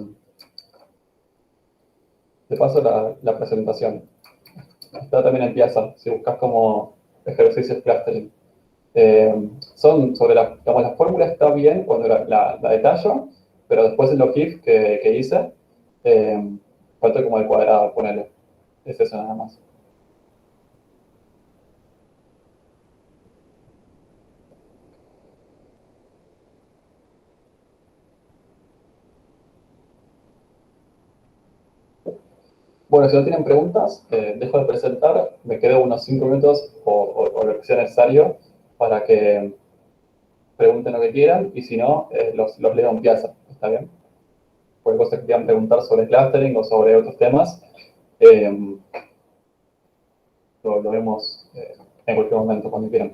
Speaker 1: paso la presentación. Está también en Piazza, si buscas como ejercicios clustering. Son sobre digamos, la fórmula está bien cuando la detallo, pero después en los GIF que hice, falta como el cuadrado, ponerle. Es eso nada más. Bueno, si no tienen preguntas, dejo de presentar, me quedo unos 5 minutos o lo que sea necesario para que pregunten lo que quieran, y si no, los leo en Piazza. ¿Está bien? Cualquier cosa que quieran preguntar sobre clustering o sobre otros temas, lo vemos en cualquier momento, cuando quieran.